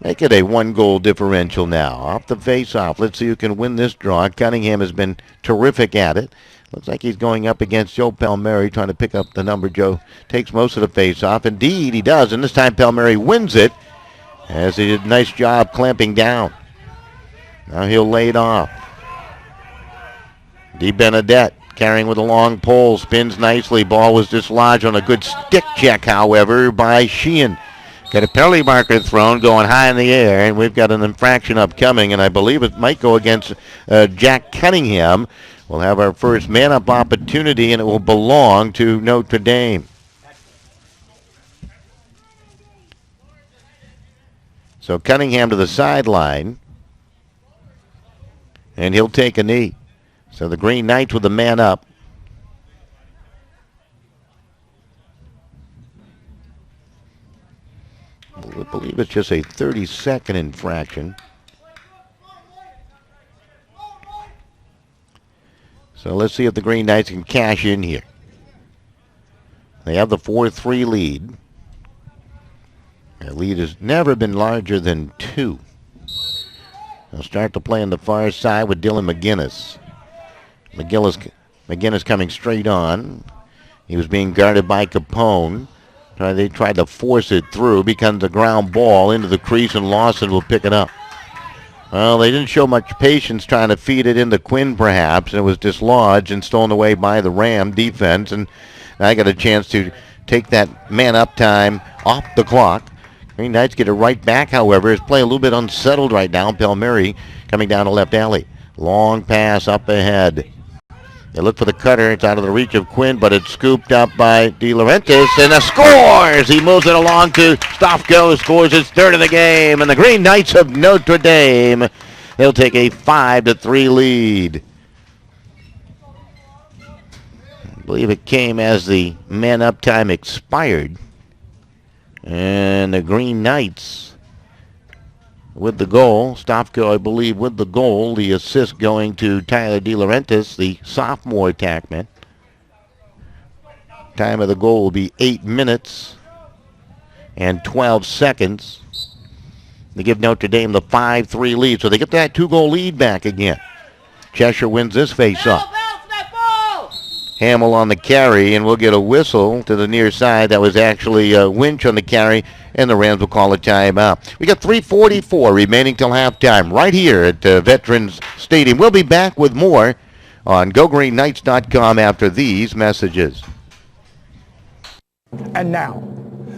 make it a one-goal differential now. Off the face-off. Let's see who can win this draw. Cunningham has been terrific at it. Looks like he's going up against Joe Palmieri, trying to pick up the number. Joe takes most of the face-off. Indeed, he does, and this time Palmieri wins it as he did a nice job clamping down. Now he'll lay it off. DiBenedetto carrying with a long pole, spins nicely. Ball was dislodged on a good stick check, however, by Sheehan. Got a penalty marker thrown going high in the air, and we've got an infraction upcoming, and I believe it might go against Jack Cunningham. We'll have our first man-up opportunity, and it will belong to Notre Dame. So Cunningham to the sideline, and he'll take a knee. So the Green Knights with the man up. I believe it's just a 30-second infraction. So let's see if the Green Knights can cash in here. They have the 4-3 lead. That lead has never been larger than 2. They'll start to play on the far side with Dylan McGinnis. McGinnis coming straight on. He was being guarded by Capone. They tried to force it through. Becomes a ground ball into the crease, and Lawson will pick it up. Well, they didn't show much patience trying to feed it into Quinn, perhaps, and it was dislodged and stolen away by the Ram defense. And I got a chance to take that man-up time off the clock. Green Knights get it right back, however. It's playing a little bit unsettled right now. Palmieri coming down the left alley. Long pass up ahead. They look for the cutter. It's out of the reach of Quinn, but it's scooped up by De Laurentiis, and a scores! He moves it along to Stofko, scores his third of the game, and the Green Knights of Notre Dame, they'll take a 5-3 lead. I believe it came as the man-up time expired, and the Green Knights with the goal. Stofko, I believe, with the goal. The assist going to Tyler De Laurentiis, the sophomore attackman. Time of the goal will be 8 minutes and 12 seconds. They give Notre Dame the 5-3 lead, so they get that 2-goal lead back again. Cheshire wins this face-off. Hamill on the carry, and we'll get a whistle to the near side. That was actually Winch on the carry, and the Rams will call a timeout. We got 3:44 remaining till halftime right here at Veterans Stadium. We'll be back with more on GoGreenKnights.com after these messages. And now,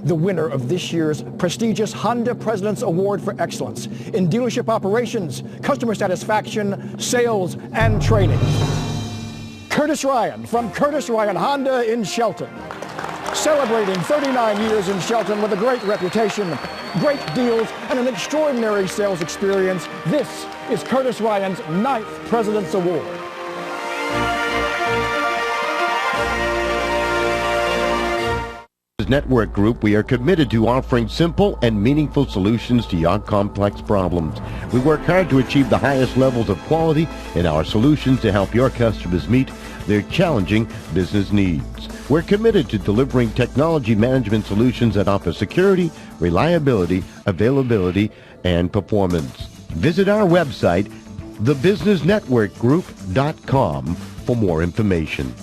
the winner of this year's prestigious Honda President's Award for Excellence in Dealership Operations, Customer Satisfaction, Sales, and Training. Curtis Ryan from Curtis Ryan Honda in Shelton. Celebrating 39 years in Shelton with a great reputation, great deals, and an extraordinary sales experience, this is Curtis Ryan's 9th President's Award. Network Group, we are committed to offering simple and meaningful solutions to your complex problems. We work hard to achieve the highest levels of quality in our solutions to help your customers meet their challenging business needs. We're committed to delivering technology management solutions that offer security, reliability, availability, and performance. Visit our website, thebusinessnetworkgroup.com, for more information.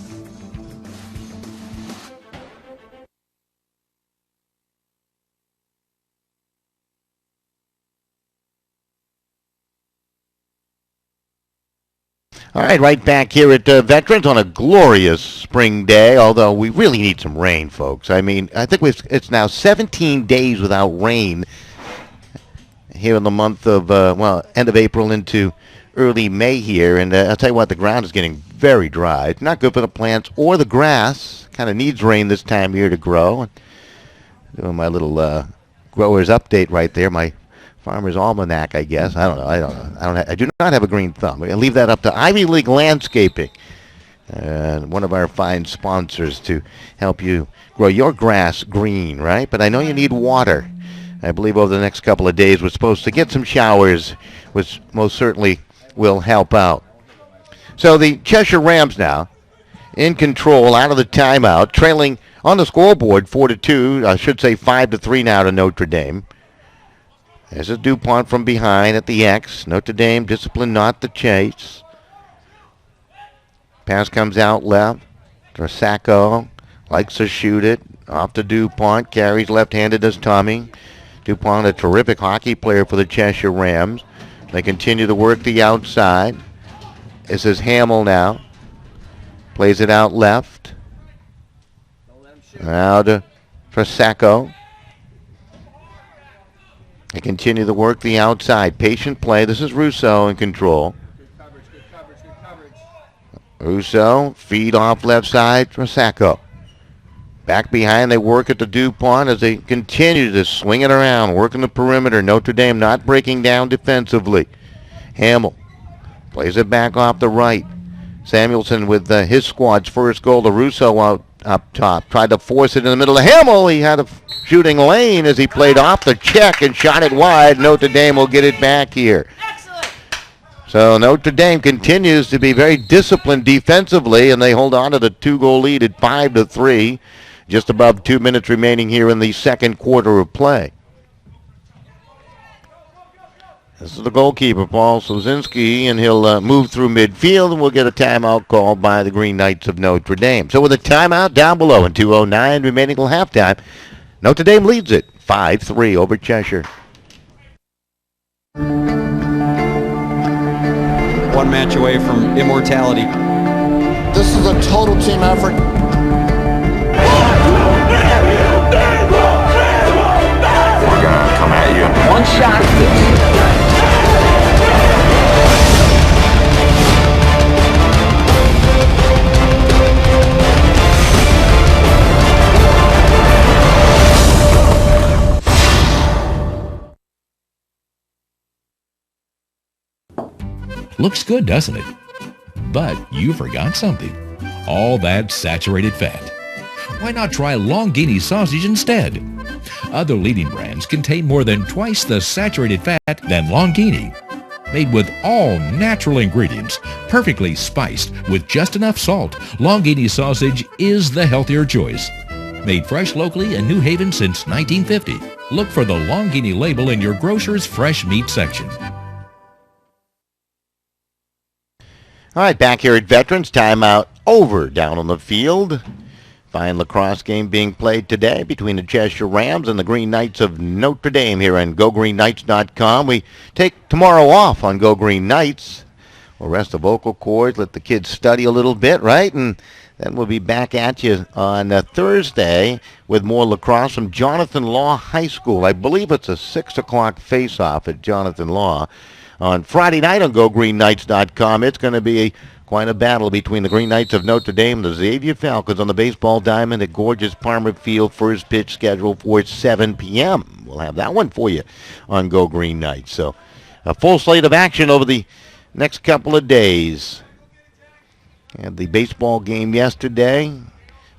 All right back here at Veterans on a glorious spring day, although we really need some rain, folks. I mean, I think it's now 17 days without rain here in the month of, end of April into early May here. And I'll tell you what, the ground is getting very dry. It's not good for the plants or the grass. Kind of needs rain this time of year to grow. Doing my little growers update right there, my Farmer's Almanac, I guess. I don't know. I do not have a green thumb. I leave that up to Ivy League Landscaping, one of our fine sponsors, to help you grow your grass green, right? But I know you need water. I believe over the next couple of days we're supposed to get some showers, which most certainly will help out. So the Cheshire Rams now in control out of the timeout, trailing on the scoreboard 4-2. I should say 5-3 now to Notre Dame. There's a DuPont from behind at the X. Notre Dame disciplined not to chase. Pass comes out left. Drasacco likes to shoot it. Off to DuPont. Carries left-handed as Tommy. DuPont, a terrific hockey player for the Cheshire Rams. They continue to work the outside. This is Hamill now. Plays it out left. Now to Drasacco. They continue to work the outside. Patient play. This is Russo in control. Good coverage. Russo, feed off left side. Drasacco. Back behind, they work at the DuPont as they continue to swing it around, working the perimeter. Notre Dame not breaking down defensively. Hamill plays it back off the right. Samuelson with his squad's first goal. The Russo out up top. Tried to force it in the middle of Hamill. He had a shooting lane as he played off the check and shot it wide. Notre Dame will get it back here. Excellent. So Notre Dame continues to be very disciplined defensively, and they hold on to the 2-goal lead at 5-3. Just above 2 minutes remaining here in the second quarter of play. This is the goalkeeper, Paul Sozinski, and he'll move through midfield, and we'll get a timeout called by the Green Knights of Notre Dame. So with a timeout down below and 2:09 remaining till halftime, Notre Dame leads it 5-3 over Cheshire. One match away from immortality. This is a total team effort. We're gonna come at you. One shot at this. Looks good, doesn't it? But you forgot something. All that saturated fat. Why not try Longini sausage instead? Other leading brands contain more than twice the saturated fat than Longini. Made with all natural ingredients, perfectly spiced with just enough salt, Longini sausage is the healthier choice. Made fresh locally in New Haven since 1950. Look for the Longini label in your grocer's fresh meat section. All right, back here at Veterans, timeout over down on the field. Fine lacrosse game being played today between the Cheshire Rams and the Green Knights of Notre Dame here on GoGreenKnights.com. We take tomorrow off on Go Green Knights. We'll rest the vocal cords, let the kids study a little bit, right? And then we'll be back at you on Thursday with more lacrosse from Jonathan Law High School. I believe it's a 6 o'clock face-off at Jonathan Law. On Friday night on GoGreenKnights.com, it's going to be quite a battle between the Green Knights of Notre Dame and the Xavier Falcons on the baseball diamond at gorgeous Palmer Field. First pitch scheduled for 7 p.m. We'll have that one for you on Go Green Knights. So a full slate of action over the next couple of days. Had the baseball game yesterday.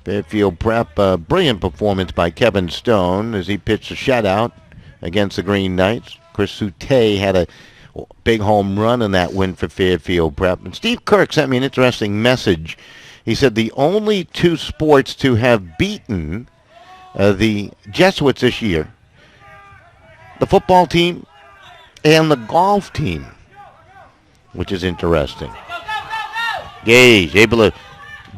Fairfield Prep, a brilliant performance by Kevin Stone as he pitched a shutout against the Green Knights. Chris Soutte had a big home run in that win for Fairfield Prep. And Steve Kirk sent me an interesting message. He said the only two sports to have beaten the Jesuits this year, the football team and the golf team, which is interesting. Gage able to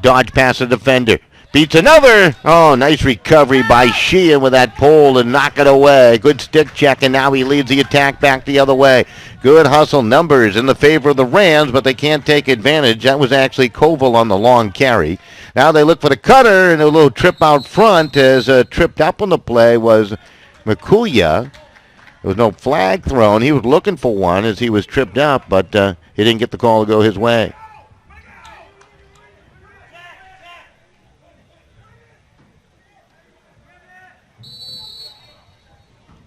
dodge past the defender. Beats another. Oh, nice recovery by Sheehan with that pole to knock it away. Good stick check, and now he leads the attack back the other way. Good hustle numbers in the favor of the Rams, but they can't take advantage. That was actually Koval on the long carry. Now they look for the cutter, and a little trip out front as tripped up on the play was Makuya. There was no flag thrown. He was looking for one as he was tripped up, but he didn't get the call to go his way.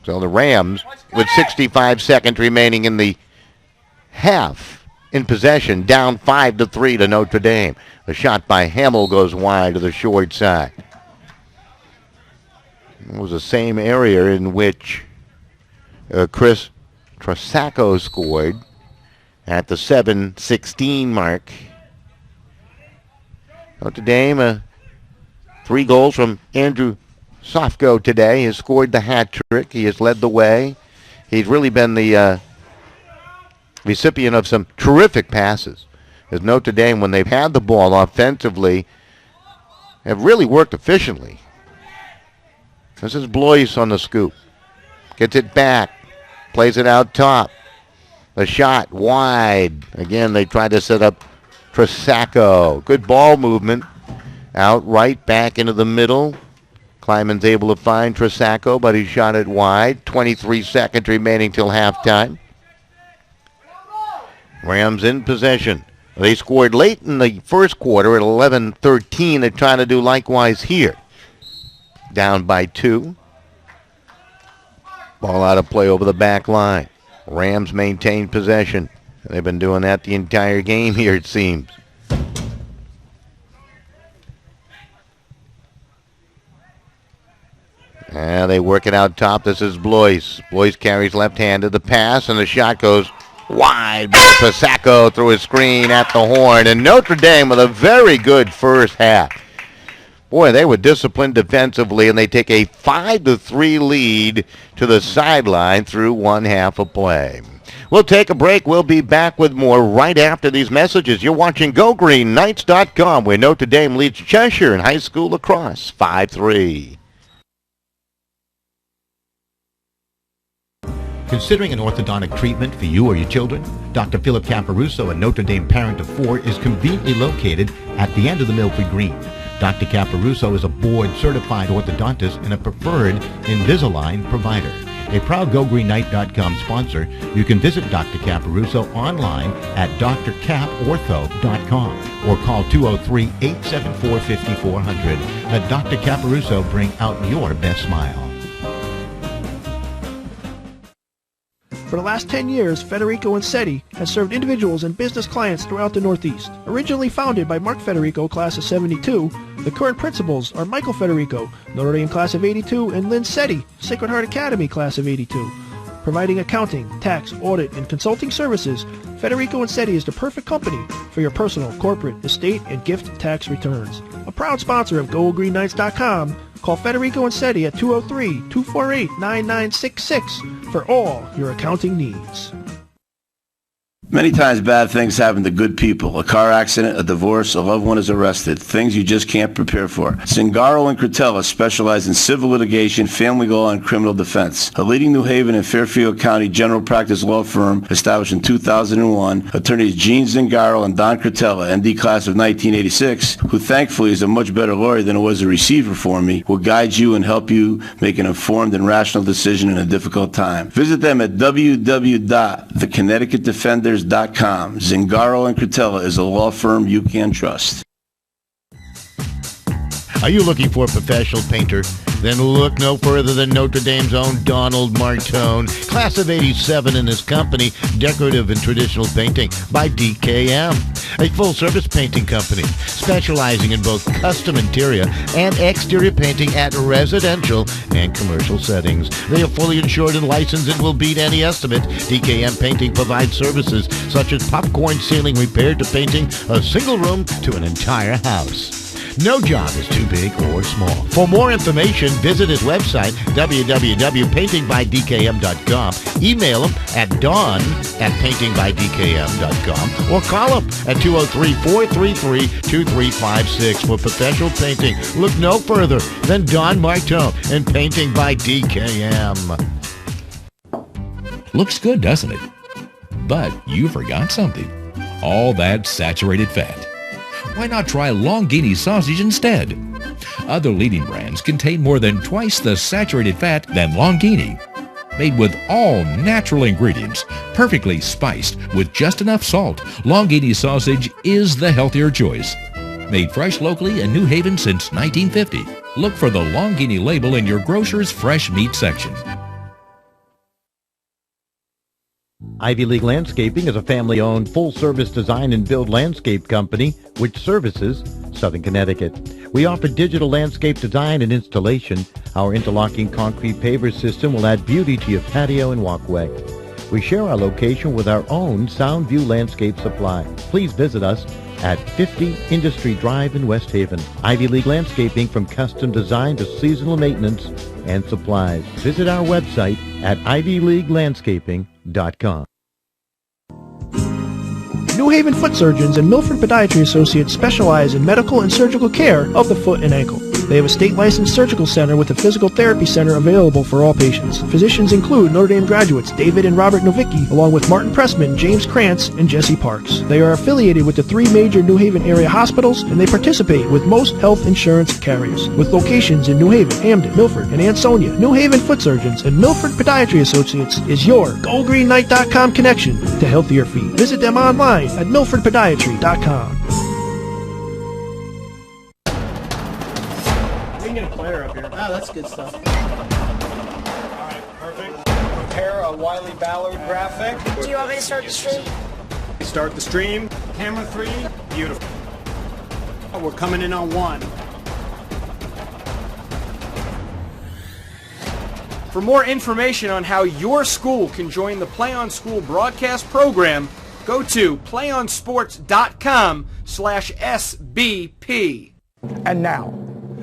So the Rams, with 65 seconds remaining in the half, in possession, down 5-3 to Notre Dame. The shot by Hamill goes wide to the short side. It was the same area in which Chris Trasacco scored at the 7:16 mark. Notre Dame, 3 goals from Andrew Sofko today. He has scored the hat trick. He has led the way. He's really been the recipient of some terrific passes. As Notre Dame, when they've had the ball offensively, have really worked efficiently. This is Blois on the scoop. Gets it back. Plays it out top. The shot wide. Again, they try to set up Trasacco. Good ball movement. Out right, back into the middle. Kleiman's able to find Trasacco, but he shot it wide. 23 seconds remaining till halftime. Rams in possession. They scored late in the first quarter at 11-13. They're trying to do likewise here. Down by 2. Ball out of play over the back line. Rams maintain possession. They've been doing that the entire game here, it seems. They work it out top. This is Blois. Blois carries left-handed. The pass, and the shot goes wide by Trasacco through his screen at the horn. And Notre Dame with a very good first half. Boy, they were disciplined defensively, and they take a 5-3 lead to the sideline through one half of play. We'll take a break. We'll be back with more right after these messages. You're watching GoGreenKnights.com, where Notre Dame leads Cheshire in high school lacrosse 5-3. Considering an orthodontic treatment for you or your children? Dr. Philip Caparuso, a Notre Dame parent of 4, is conveniently located at the end of the Milford Green. Dr. Caparuso is a board-certified orthodontist and a preferred Invisalign provider. A proud GoGreenKnight.com sponsor, you can visit Dr. Caparuso online at drcaportho.com or call 203-874-5400. Let Dr. Caparuso bring out your best smile. For the last 10 years, Federico and SETI has served individuals and business clients throughout the Northeast. Originally founded by Mark Federico, class of 72, the current principals are Michael Federico, Notre Dame class of 82, and Lynn SETI, Sacred Heart Academy class of 82. Providing accounting, tax, audit, and consulting services, Federico and SETI is the perfect company for your personal, corporate, estate, and gift tax returns. A proud sponsor of GoGreenKnights.com, call Federico and SETI at 203-248-9966 for all your accounting needs. Many times bad things happen to good people. A car accident, a divorce, a loved one is arrested. Things you just can't prepare for. Zingaro and Cretella specialize in civil litigation, family law, and criminal defense. A leading New Haven and Fairfield County general practice law firm established in 2001, attorneys Gene Zingaro and Don Cretella, MD class of 1986, who thankfully is a much better lawyer than it was a receiver for me, will guide you and help you make an informed and rational decision in a difficult time. Visit them at www.theconnecticutdefenders.com. Zingaro and Cretella is a law firm you can trust. Are you looking for a professional painter? Then look no further than Notre Dame's own Donald Martone, class of 87 in his company, Decorative and Traditional Painting by DKM, a full-service painting company specializing in both custom interior and exterior painting at residential and commercial settings. They are fully insured and licensed and will beat any estimate. DKM Painting provides services such as popcorn ceiling repair to painting a single room to an entire house. No job is too big or small. For more information, visit his website, www.paintingbydkm.com. Email him at don@paintingbydkm.com or call him at 203-433-2356 for professional painting. Look no further than Don Martone and Painting by DKM. Looks good, doesn't it? But you forgot something. All that saturated fat. Why not try Longini sausage instead? Other leading brands contain more than twice the saturated fat than Longini. Made with all natural ingredients, perfectly spiced with just enough salt, Longini sausage is the healthier choice. Made fresh locally in New Haven since 1950. Look for the Longini label in your grocer's fresh meat section. Ivy League Landscaping is a family-owned, full-service design and build landscape company which services Southern Connecticut. We offer digital landscape design and installation. Our interlocking concrete paver system will add beauty to your patio and walkway. We share our location with our own Soundview Landscape Supply. Please visit us at 50 Industry Drive in West Haven. Ivy League Landscaping, from custom design to seasonal maintenance and supplies. Visit our website at ivyleaguelandscaping.com. New Haven Foot Surgeons and Milford Podiatry Associates specialize in medical and surgical care of the foot and ankle. They have a state-licensed surgical center with a physical therapy center available for all patients. Physicians include Notre Dame graduates David and Robert Novicki, along with Martin Pressman, James Krantz, and Jesse Parks. They are affiliated with the 3 major New Haven area hospitals, and they participate with most health insurance carriers. With locations in New Haven, Hamden, Milford, and Ansonia, New Haven Foot Surgeons and Milford Podiatry Associates is your GoGreenNight.com connection to healthier feet. Visit them online at milfordpodiatry.com. Get a player up here. Oh, that's good stuff. All right, perfect. Prepare a Wiley Ballard graphic. Do you want me to start the stream? Start the stream. Camera 3. Beautiful. We're coming in on 1. For more information on how your school can join the Play on School broadcast program, go to playonsports.com/SBP. And now,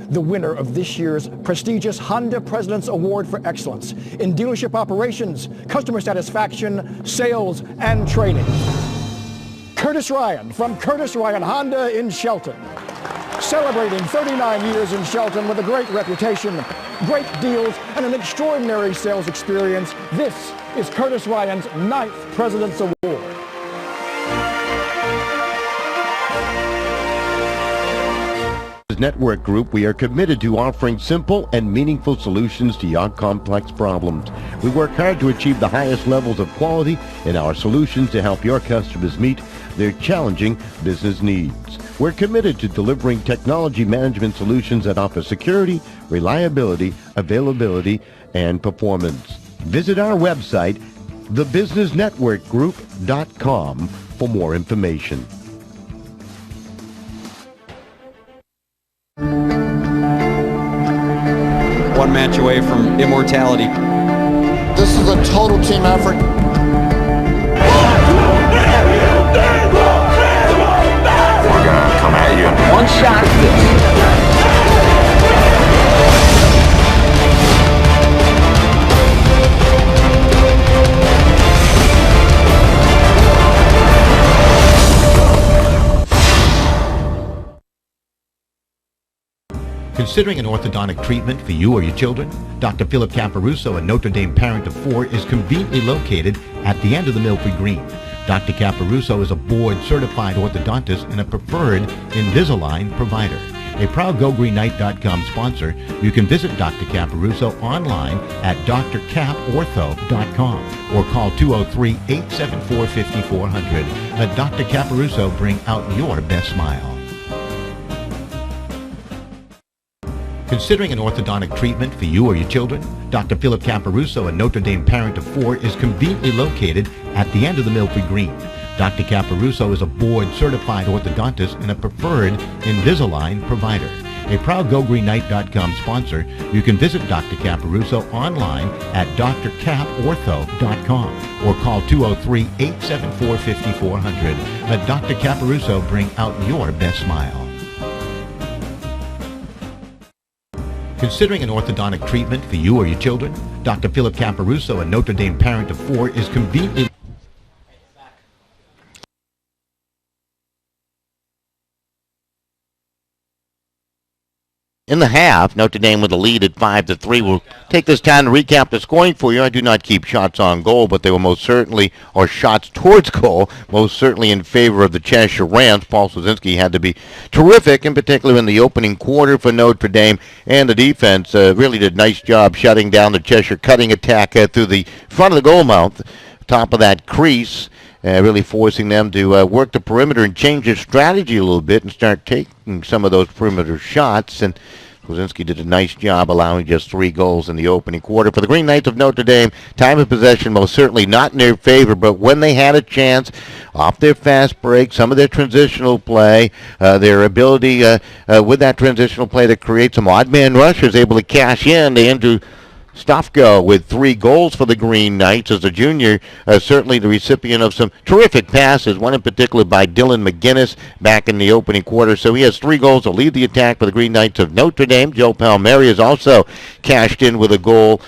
the winner of this year's prestigious Honda President's Award for Excellence in Dealership Operations, Customer Satisfaction, Sales, and Training. Curtis Ryan from Curtis Ryan Honda in Shelton. Celebrating 39 years in Shelton with a great reputation, great deals, and an extraordinary sales experience, this is Curtis Ryan's 9th President's Award. Network Group, we are committed to offering simple and meaningful solutions to your complex problems. We work hard to achieve the highest levels of quality in our solutions to help your customers meet their challenging business needs. We're committed to delivering technology management solutions that offer security, reliability, availability, and performance. Visit our website, thebusinessnetworkgroup.com, for more information. One match away from immortality. This is a total team effort. We're gonna come at you. One shot. Considering an orthodontic treatment for you or your children, Dr. Philip Caparuso, a Notre Dame parent of 4, is conveniently located at the end of the Milford Green. Dr. Caparuso is a board-certified orthodontist and a preferred Invisalign provider. A proud GoGreenNight.com sponsor, you can visit Dr. Caparuso online at drcaportho.com or call 203-874-5400. Let Dr. Caparuso bring out your best smile. Considering an orthodontic treatment for you or your children, Dr. Philip Caparuso, a Notre Dame parent of 4, is conveniently located at the end of the Milford Green. Dr. Caparuso is a board-certified orthodontist and a preferred Invisalign provider. A proud GoGreenNight.com sponsor, you can visit Dr. Caparuso online at drcaportho.com or call 203-874-5400. Let Dr. Caparuso bring out your best smile. Considering an orthodontic treatment for you or your children? Dr. Philip Caparuso, a Notre Dame parent of 4, is conveniently... In the half, Notre Dame with a lead at 5-3. We'll take this time to recap the scoring for you. I do not keep shots on goal, but they were most certainly, or shots towards goal, most certainly in favor of the Cheshire Rams. Paul Swazinski had to be terrific, in particular in the opening quarter for Notre Dame, and the defense really did a nice job shutting down the Cheshire cutting attack through the front of the goal mouth, top of that crease. Really forcing them to work the perimeter and change their strategy a little bit and start taking some of those perimeter shots. And Kozinski did a nice job allowing just 3 goals in the opening quarter. For the Green Knights of Notre Dame, time of possession most certainly not in their favor, but when they had a chance, off their fast break, some of their transitional play, their ability with that transitional play to create some odd man rushes, able to cash in. Andrew Stofko with 3 goals for the Green Knights as a junior, certainly the recipient of some terrific passes, one in particular by Dylan McGinnis back in the opening quarter. So he has 3 goals to lead the attack for the Green Knights of Notre Dame. Joe Palmieri has also cashed in with a goal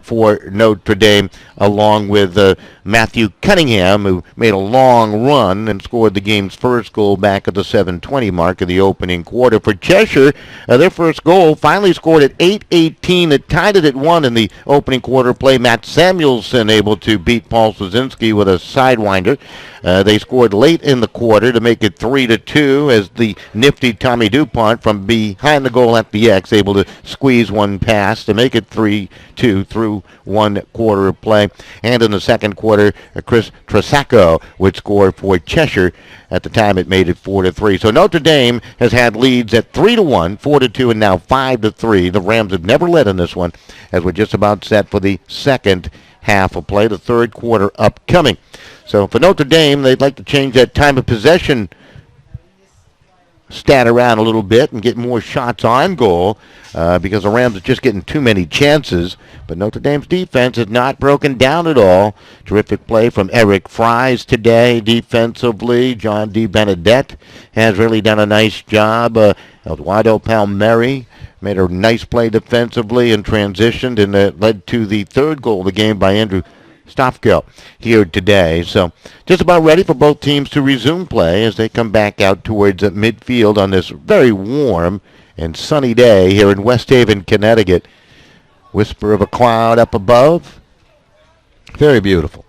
for Notre Dame, along with Matthew Cunningham, who made a long run and scored the game's first goal back at the 7:20 mark of the opening quarter. For Cheshire, their first goal finally scored at 8:18. It tied it at 1 in the opening quarter play. Matt Samuelson able to beat Paul Swazinski with a sidewinder. They scored late in the quarter to make it 3-2 as the nifty Tommy DuPont from behind the goal at the X able to squeeze one pass to make it 3-2 through 1 quarter of play. And in the second quarter, Chris Tresacco would score for Cheshire. At the time, it made it 4-3. So Notre Dame has had leads at 3-1, 4-2, and now 5-3. The Rams have never led in this one, as we're just about set for the second half of play, the third quarter upcoming. So for Notre Dame, they'd like to change that time of possession stat around a little bit and get more shots on goal because the Rams are just getting too many chances. But Notre Dame's defense is not broken down at all. Terrific play from Eric Fries today defensively. John D. Benedette has really done a nice job. Eduardo Palmieri made a nice play defensively and transitioned, and led to the third goal of the game by Andrew Stofko here today. So just about ready for both teams to resume play as they come back out towards midfield on this very warm and sunny day here in West Haven, Connecticut. Whisper of a cloud up above. Very beautiful.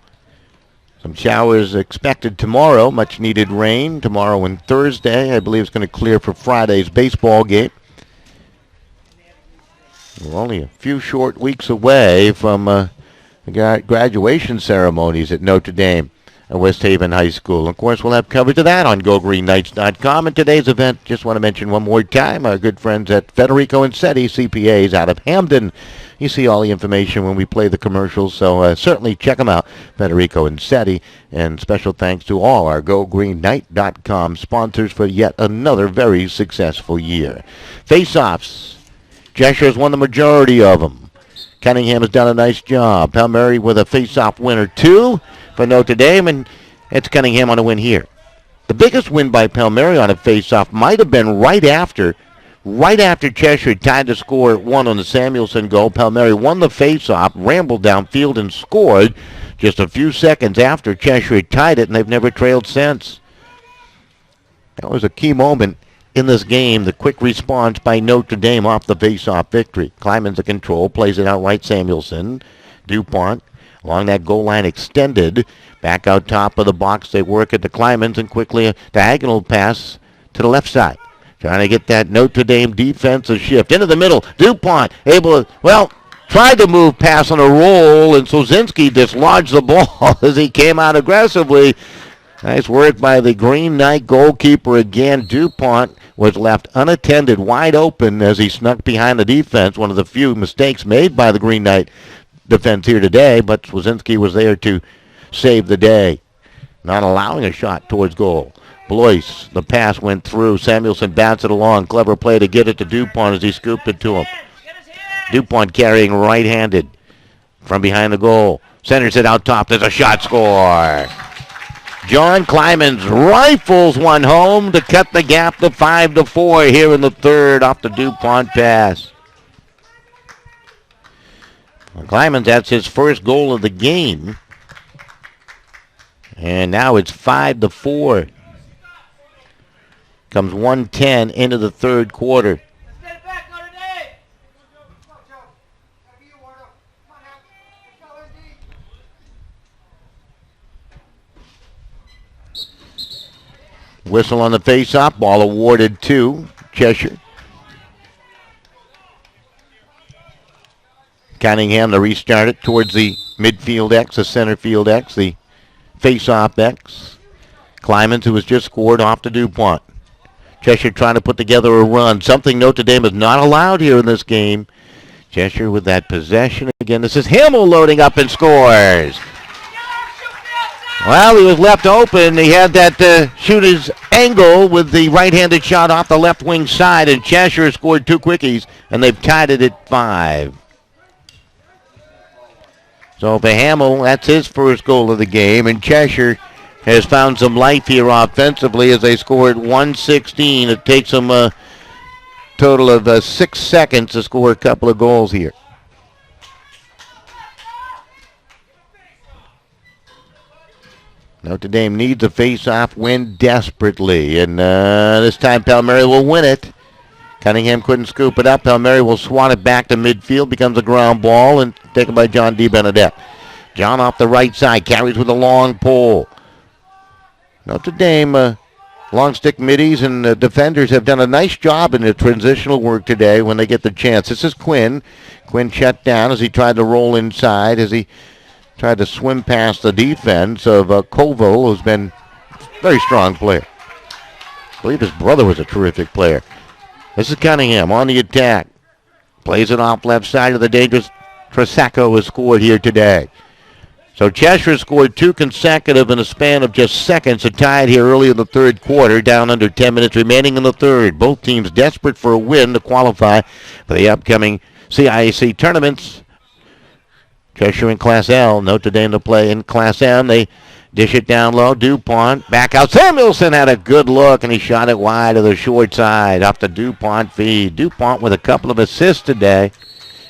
Some showers expected tomorrow. Much needed rain tomorrow and Thursday. I believe it's going to clear for Friday's baseball game. We're only a few short weeks away from the graduation ceremonies at Notre Dame at West Haven High School. Of course, we'll have coverage of that on GoGreenKnights.com. And today's event, just want to mention one more time, our good friends at Federico and Setti CPAs out of Hamden. You see all the information when we play the commercials, so certainly check them out, Federico and Setti. And special thanks to all our GoGreenKnight.com sponsors for yet another very successful year. Face-offs. Cheshire has won the majority of them. Cunningham has done a nice job. Palmieri with a face-off winner, 2 for Notre Dame, and it's Cunningham on a win here. The biggest win by Palmieri on a face-off might have been right after Cheshire tied the score at 1 on the Samuelson goal. Palmieri won the face-off, rambled downfield, and scored just a few seconds after Cheshire tied it, and they've never trailed since. That was a key moment in this game, the quick response by Notre Dame off the face-off victory. Kleiman's in control, plays it out right, Samuelson. DuPont along that goal line extended. Back out top of the box, they work at the Kleiman's, and quickly a diagonal pass to the left side. Trying to get that Notre Dame defensive shift. Into the middle, DuPont able to, tried to move pass on a roll, and Swazinski dislodged the ball as he came out aggressively. Nice work by the Green Knight goalkeeper again. DuPont was left unattended, wide open as he snuck behind the defense. One of the few mistakes made by the Green Knight defense here today, but Swazinski was there to save the day, not allowing a shot towards goal. Blois, the pass went through. Samuelson bounced it along. Clever play to get it to DuPont as he scooped it to him. DuPont carrying right-handed from behind the goal. Centers it out top. There's a shot, score. John Kleiman's rifles one home to cut the gap to 5-4 here in the third off the DuPont pass. Kleiman, that's his first goal of the game. And now it's 5-4. Comes 1:10 into the third quarter. Whistle on the face-off. Ball awarded to Cheshire. Cunningham to restart it towards the midfield X, the center field X, the face-off X. Kleiman, who has just scored off to DuPont. Cheshire trying to put together a run. Something Notre Dame is not allowed here in this game. Cheshire with that possession again. This is Himmel loading up and scores. Well, he was left open. He had that shooter's angle with the right-handed shot off the left wing side, and Cheshire scored 2 quickies, and they've tied it at 5. So for Hamill, that's his first goal of the game, and Cheshire has found some life here offensively as they scored 116. It takes them a total of 6 seconds to score a couple of goals here. Notre Dame needs a face-off win desperately, and this time Palmieri will win it. Cunningham couldn't scoop it up. Palmieri will swat it back to midfield, becomes a ground ball, and taken by John D. Benedette. John off the right side, carries with a long pole. Notre Dame long stick middies and defenders have done a nice job in the transitional work today when they get the chance. This is Quinn. Quinn shut down as he tried to roll inside, as he tried to swim past the defense of Koval, who's been a very strong player. I believe his brother was a terrific player. This is Cunningham on the attack. Plays it off left side of the dangerous. Tresacco has scored here today. So Cheshire scored 2 consecutive in a span of just seconds to tie it here early in the third quarter, down under 10 minutes remaining in the third. Both teams desperate for a win to qualify for the upcoming CIAC tournaments. Cheshire in Class L, Notre Dame to play in Class M. They dish it down low. DuPont back out. Samuelson had a good look, and he shot it wide to the short side off the DuPont feed. DuPont with a couple of assists today.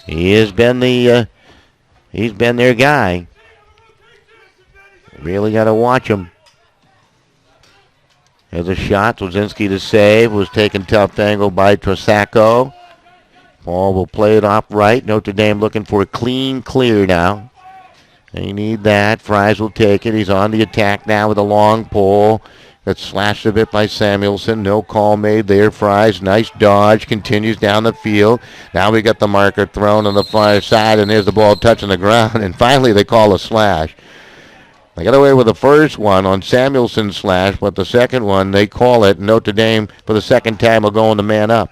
He has been he's been their guy. Really got to watch him. There's a shot. Wozinski to save. Was taken tough angle by Tresacco. Paul will play it off right. Notre Dame looking for a clean clear now. They need that. Fries will take it. He's on the attack now with a long pole. Got slashed a bit by Samuelson. No call made there. Fries, nice dodge. Continues down the field. Now we got the marker thrown on the far side, and there's the ball touching the ground. And finally they call a slash. They got away with the first one on Samuelson's slash, but the second one, they call it. Notre Dame, for the second time, will go on the man up.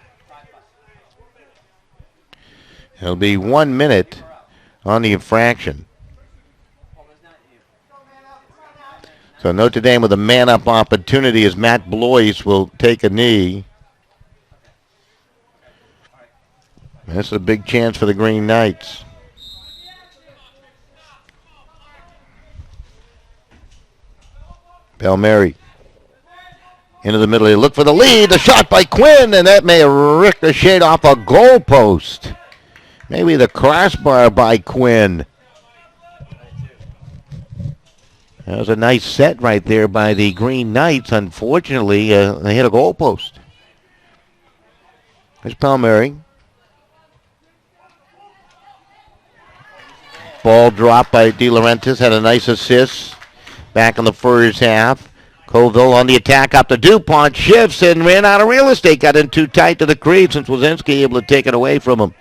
It'll be 1 minute on the infraction. So Notre Dame with a man-up opportunity as Matt Blois will take a knee. That's a big chance for the Green Knights. Palmieri into the middle. They look for the lead. The shot by Quinn, and that may ricochet off a goal post. Maybe the crossbar by Quinn. That was a nice set right there by the Green Knights. Unfortunately, they hit a goal post. There's Palmieri. Ball dropped by De Laurentiis. Had a nice assist back in the first half. Colville on the attack up to DuPont. Shifts and ran out of real estate. Got in too tight to the crease, since Wozinski able to take it away from him.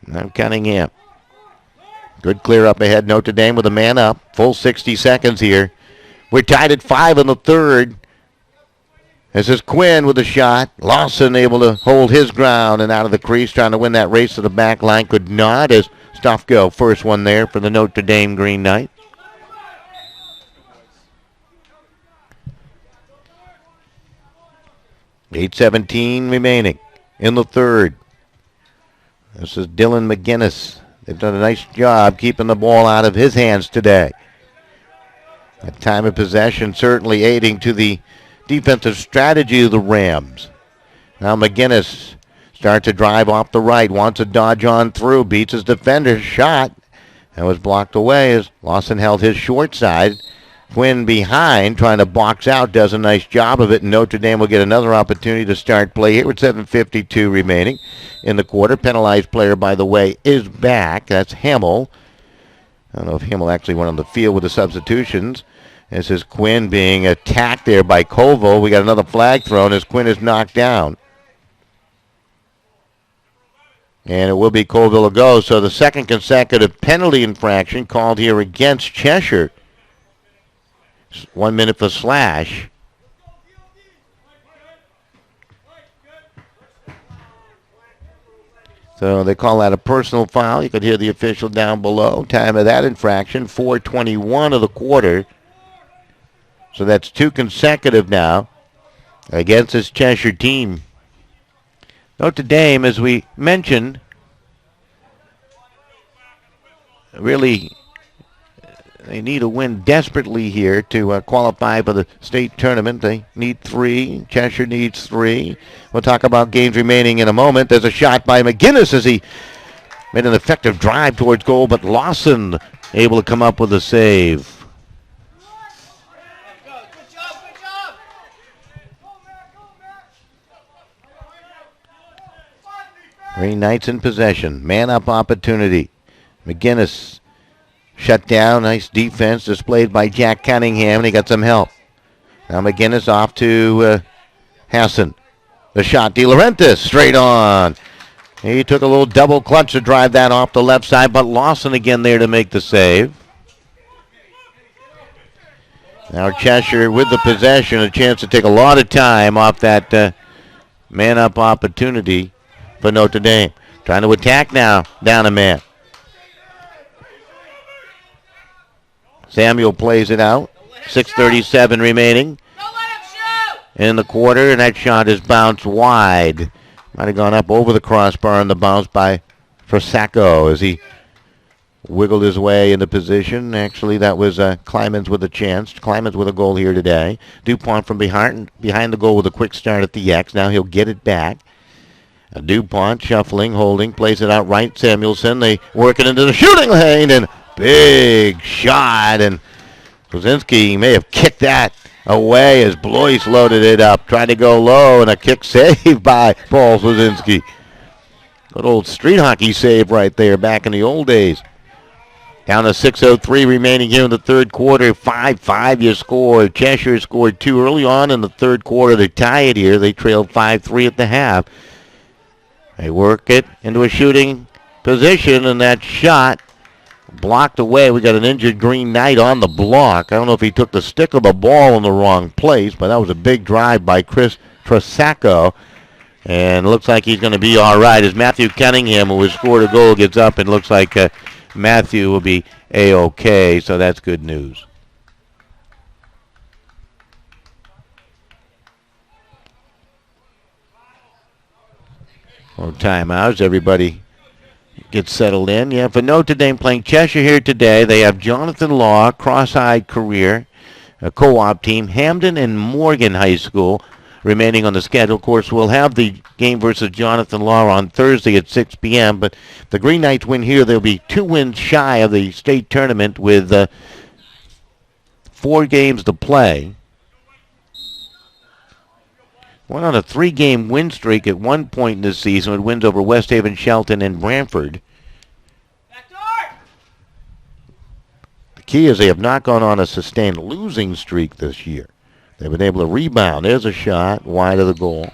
Now Cunningham. Good clear up ahead. Notre Dame with a man up. Full 60 seconds here. We're tied at 5 in the third. This is Quinn with a shot. Lawson able to hold his ground and out of the crease, trying to win that race to the back line. Could not, as Stoffgo, first one there for the Notre Dame Green Knights. .8:17 remaining in the third. This is Dylan McGinnis. They've done a nice job keeping the ball out of his hands today. The time of possession certainly aiding to the defensive strategy of the Rams. Now McGinnis Starts to drive off the right. Wants to dodge on through. Beats his defender. Shot. And was blocked away as Lawson held his short side. Quinn behind, trying to box out, does a nice job of it, and Notre Dame will get another opportunity to start play here with 7:52 remaining in the quarter. Penalized player, by the way, is back. That's Hamill. I don't know if Hamill actually went on the field with the substitutions. This is Quinn being attacked there by Koval. We got another flag thrown as Quinn is knocked down. And it will be Colville to go. So the second consecutive penalty infraction called here against Cheshire. 1 minute for Slash. So they call that a personal foul. You could hear the official down below. Time of that infraction, 4:21 of the quarter. So that's 2 consecutive now against this Cheshire team. Notre Dame, as we mentioned, really they need a win desperately here to qualify for the state tournament. They need 3. Cheshire needs 3. We'll talk about games remaining in a moment. There's a shot by McGinnis as he made an effective drive towards goal, but Lawson able to come up with a save. Green Knights in possession. Man-up opportunity. McGinnis shut down. Nice defense displayed by Jack Cunningham, and he got some help. Now McGinnis off to Hassan. The shot, De Laurentiis, straight on. He took a little double clutch to drive that off the left side, but Lawson again there to make the save. Now Cheshire with the possession, a chance to take a lot of time off that man-up opportunity for Notre Dame. Trying to attack now, down a man. Samuel plays it out. 6:37 remaining in the quarter, and that shot is bounced wide. Might have gone up over the crossbar on the bounce by Frasacco as he wiggled his way into position. Actually, that was Kleiman's with a chance. Kleiman's with a goal here today. DuPont from behind the goal with a quick start at the X. Now he'll get it back. DuPont shuffling, holding, plays it out right. Samuelson, they work it into the shooting lane, and big shot, and Kozinski may have kicked that away as Blois loaded it up. Tried to go low, and a kick save by Paul Kozinski. Good old street hockey save right there back in the old days. Down to 6:03 remaining here in the third quarter. 5-5 you score. Cheshire scored 2 early on in the third quarter to tie it here. They trailed 5-3 at the half. They work it into a shooting position, and that shot blocked away. We got an injured Green Knight on the block. I don't know if he took the stick of the ball in the wrong place, but that was a big drive by Chris Trasacco. And it looks like he's going to be all right as Matthew Cunningham, who has scored a goal, gets up, and looks like Matthew will be A-OK, so that's good news. Well, timeouts. Everybody gets settled in. Yeah, for Notre Dame playing Cheshire here today, they have Jonathan Law, cross-eyed career, a co-op team, Hamden and Morgan High School remaining on the schedule. Of course, we'll have the game versus Jonathan Law on Thursday at 6 p.m., but the Green Knights win here. They'll be 2 wins shy of the state tournament with 4 games to play. Went on a 3-game win streak at one point in this season with wins over West Haven, Shelton, and Brantford. The key is they have not gone on a sustained losing streak this year. They've been able to rebound. There's a shot wide of the goal.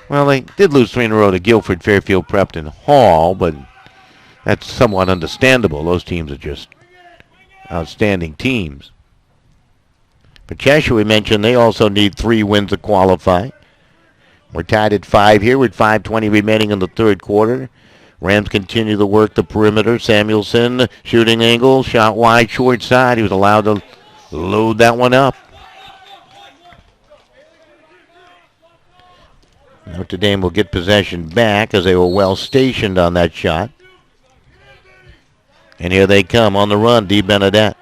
Well, they did lose 3 in a row to Guilford, Fairfield, Prepton, Hall, but that's somewhat understandable. Those teams are just outstanding teams. For Cheshire, we mentioned they also need 3 wins to qualify. We're tied at 5 here with 5:20 remaining in the third quarter. Rams continue to work the perimeter. Samuelson, shooting angle, shot wide, short side. He was allowed to load that one up. Notre Dame will get possession back as they were well stationed on that shot. And here they come on the run, DiBenedette.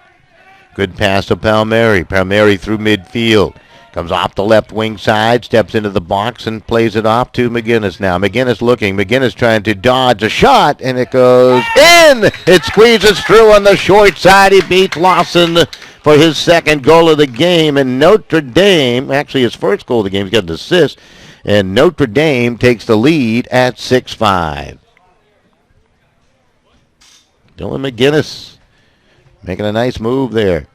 Good pass to Palmieri. Palmieri through midfield. Comes off the left wing side, steps into the box and plays it off to McGinnis now. McGinnis looking. McGinnis trying to dodge a shot, and it goes in. It squeezes through on the short side. He beats Lawson for his second goal of the game. And Notre Dame, actually his first goal of the game, he's got an assist. And Notre Dame takes the lead at 6-5. Dylan McGinnis making a nice move there.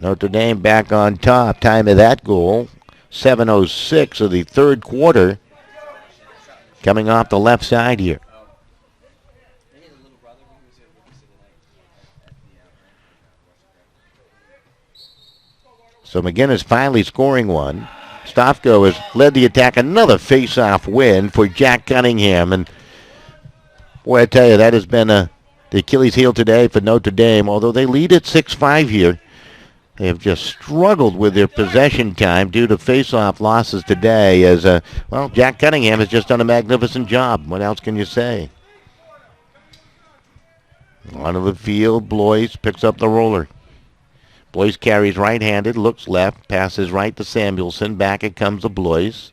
Notre Dame back on top. Time of that goal, 7:06 of the third quarter. Coming off the left side here. So McGinnis finally scoring one. Stofko has led the attack. Another face-off win for Jack Cunningham. And boy, I tell you, that has been the Achilles heel today for Notre Dame. Although they lead at 6-5 here, they have just struggled with their possession time due to face-off losses today as, Jack Cunningham has just done a magnificent job. What else can you say? Onto the field, Blois picks up the roller. Blois carries right-handed, looks left, passes right to Samuelson. Back it comes to Blois.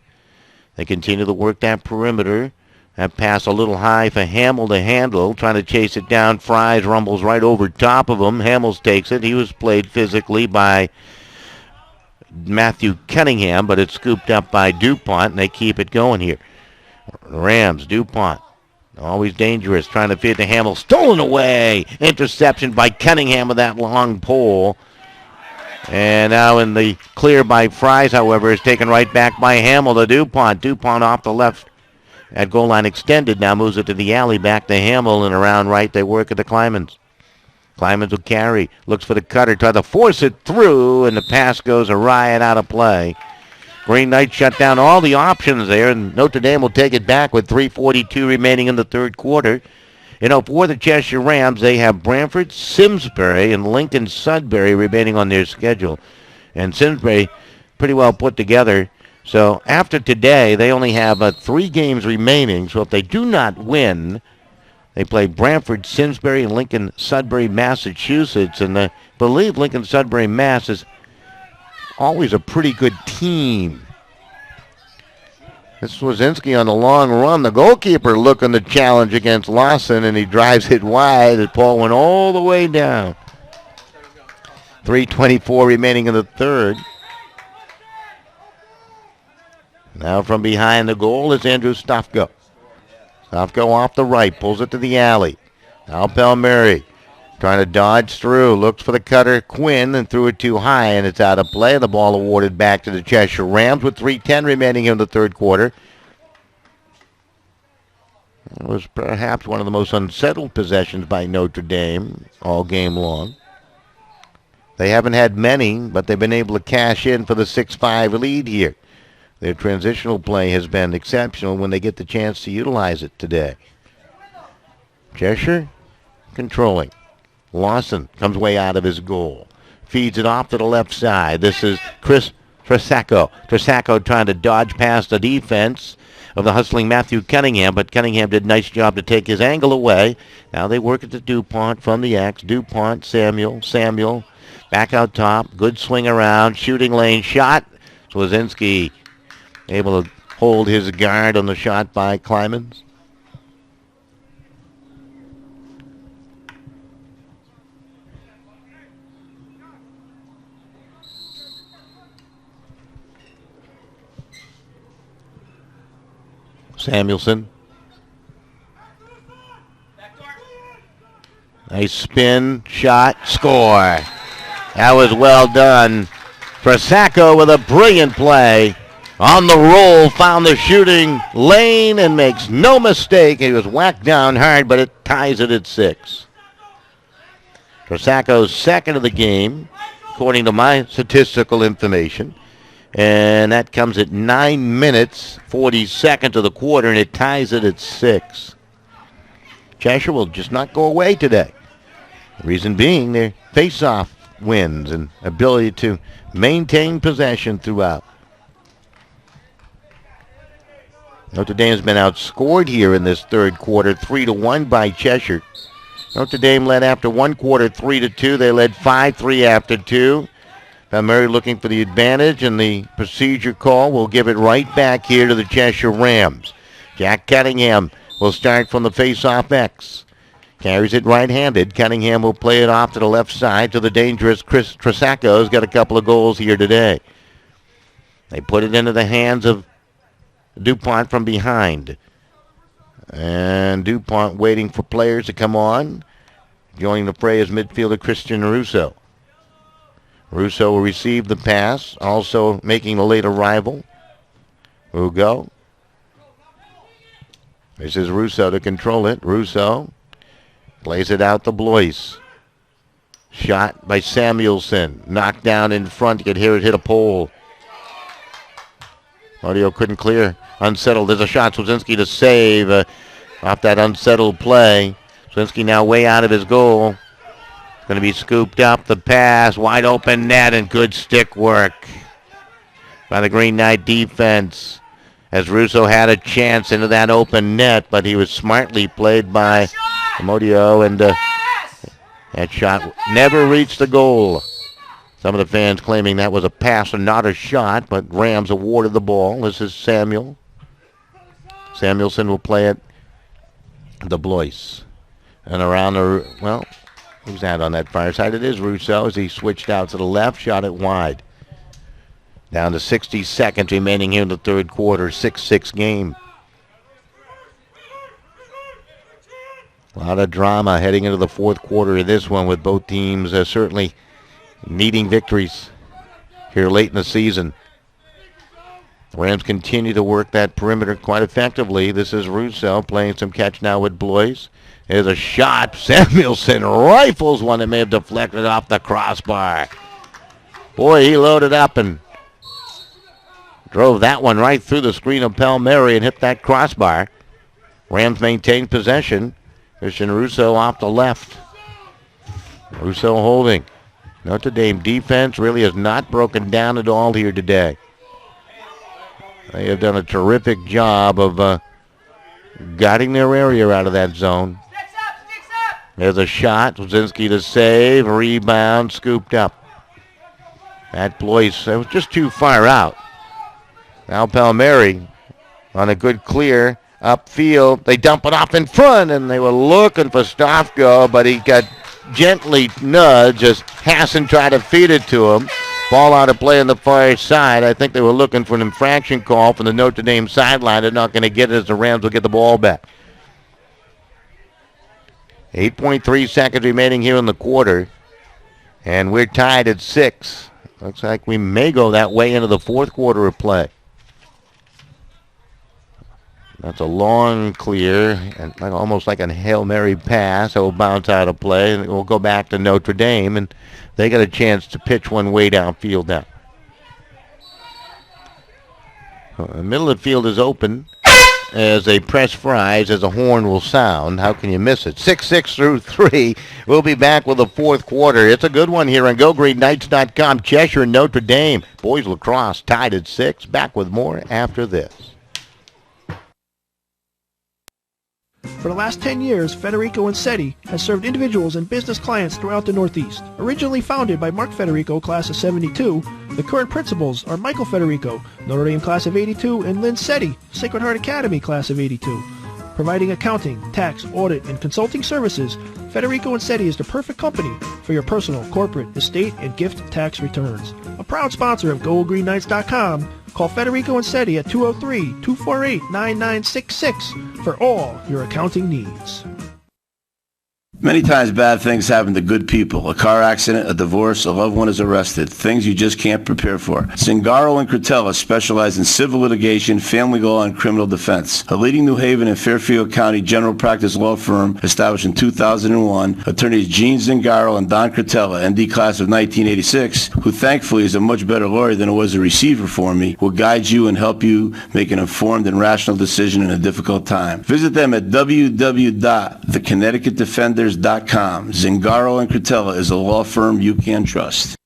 They continue to work that perimeter. That pass a little high for Hamill to handle, trying to chase it down. Fries rumbles right over top of him. Hamels takes it. He was played physically by Matthew Cunningham, but it's scooped up by DuPont, and they keep it going here. Rams, DuPont, always dangerous, trying to feed to Hamill. Stolen away. Interception by Cunningham with that long pole. And now in the clear by Fries, however, is taken right back by Hamill to DuPont. DuPont off the left. At goal line extended, now moves it to the alley, back to Hamill, and around right they work at the Klymans. Klymans will carry, looks for the cutter, try to force it through, and the pass goes awry and out of play. Green Knights shut down all the options there, and Notre Dame will take it back with 3:42 remaining in the third quarter. For the Cheshire Rams, they have Brantford, Simsbury, and Lincoln Sudbury remaining on their schedule. And Simsbury pretty well put together. So after today, they only have 3 games remaining. So if they do not win, they play Brantford, Simsbury, and Lincoln Sudbury, Massachusetts. And I believe Lincoln Sudbury, Mass is always a pretty good team. This was Swazinski on the long run. The goalkeeper looking to challenge against Lawson, and he drives it wide. The ball went all the way down. 3:24 remaining in the third. Now from behind the goal is Andrew Stofko. Stofko off the right, pulls it to the alley. Now Palmieri trying to dodge through, looks for the cutter, Quinn, and threw it too high, and it's out of play. The ball awarded back to the Cheshire Rams with 3:10 remaining in the third quarter. It was perhaps one of the most unsettled possessions by Notre Dame all game long. They haven't had many, but they've been able to cash in for the 6-5 lead here. Their transitional play has been exceptional when they get the chance to utilize it today. Cheshire controlling. Lawson comes way out of his goal. Feeds it off to the left side. This is Chris Tresacco. Tresacco trying to dodge past the defense of the hustling Matthew Cunningham, but Cunningham did a nice job to take his angle away. Now they work it to DuPont from the X. DuPont, Samuel, back out top. Good swing around. Shooting lane shot. Swazinski able to hold his guard on the shot by Klymans. Samuelson. Nice spin, shot, score. That was well done. Tresacco with a brilliant play. On the roll, found the shooting lane and makes no mistake. He was whacked down hard, but it ties it at 6. Tresacco's second of the game, according to my statistical information. And that comes at 9 minutes, 40 seconds of the quarter, and it ties it at 6. Cheshire will just not go away today. The reason being their face-off wins and ability to maintain possession throughout. Notre Dame's been outscored here in this third quarter, 3-1 by Cheshire. Notre Dame led after one quarter, 3-2. They led 5-3 after 2. Murray looking for the advantage, and the procedure call will give it right back here to the Cheshire Rams. Jack Cunningham will start from the face-off X. Carries it right-handed. Cunningham will play it off to the left side to the dangerous Chris Tresacco, who's got a couple of goals here today. They put it into the hands of DuPont from behind. And DuPont waiting for players to come on. Joining the fray is midfielder Christian Russo. Russo will receive the pass, also making the late arrival. Hugo. This is Russo to control it. Russo plays it out to Blois. Shot by Samuelson. Knocked down in front. You could hear it hit a pole. Audio couldn't clear. Unsettled. There's a shot. Swazinski to save off that unsettled play. Swazinski now way out of his goal. Going to be scooped up. The pass. Wide open net and good stick work by the Green Knight defense. As Russo had a chance into that open net, but he was smartly played by Amodio, and that shot never reached the goal. Some of the fans claiming that was a pass and not a shot, but Rams awarded the ball. This is Samuel. Samuelson will play it to Blois. And around the, well, who's that on that far side? It is Russo as he switched out to the left, shot it wide. Down to 60 seconds remaining here in the third quarter, 6-6 game. A lot of drama heading into the fourth quarter of this one, with both teams certainly needing victories here late in the season. The Rams continue to work that perimeter quite effectively. This is Russo playing some catch now with Blois. There's a shot. Samuelson rifles one that may have deflected off the crossbar. Boy, he loaded up and drove that one right through the screen of Palmieri and hit that crossbar. Rams maintain possession. Christian Russo off the left. Russo holding. Notre Dame defense really has not broken down at all here today. They have done a terrific job of guiding their area out of that zone. There's a shot. Swazinski to save. Rebound. Scooped up. That Blois, it was just too far out. Now Palmieri on a good clear upfield. They dump it off in front, and they were looking for Stofko, but he got gently nudged as Hassan tried to feed it to him. Ball out of play on the far side. I think they were looking for an infraction call from the Notre Dame sideline. They're not going to get it as the Rams will get the ball back. 8.3 seconds remaining here in the quarter, and we're tied at 6. Looks like we may go that way into the fourth quarter of play. That's a long clear, and almost like a Hail Mary pass. It will bounce out of play, and it will go back to Notre Dame, and they got a chance to pitch one way downfield now. The middle of the field is open as they press Fries, as a horn will sound. How can you miss it? 6-6 through 3. We'll be back with the fourth quarter. It's a good one here on GoGreenKnights.com. Cheshire and Notre Dame. Boys lacrosse tied at 6. Back with more after this. For the last 10 years, Federico Insetti has served individuals and business clients throughout the Northeast. Originally founded by Mark Federico, class of 72, the current principals are Michael Federico, Notre Dame class of 82, and Lynn Setti, Sacred Heart Academy class of 82. Providing accounting, tax, audit, and consulting services, Federico Insetti is the perfect company for your personal, corporate, estate, and gift tax returns. A proud sponsor of GoGreenKnights.com, call Federico Insetti at 203-248-9966 for all your accounting needs. Many times bad things happen to good people. A car accident, a divorce, a loved one is arrested. Things you just can't prepare for. Zingaro and Cretella specialize in civil litigation, family law, and criminal defense. A leading New Haven and Fairfield County general practice law firm established in 2001, attorneys Gene Zingaro and Don Cretella, ND class of 1986, who thankfully is a much better lawyer than it was a receiver for me, will guide you and help you make an informed and rational decision in a difficult time. Visit them at www.theconnecticutdefenders.com. Zingaro and Cretella is a law firm you can trust.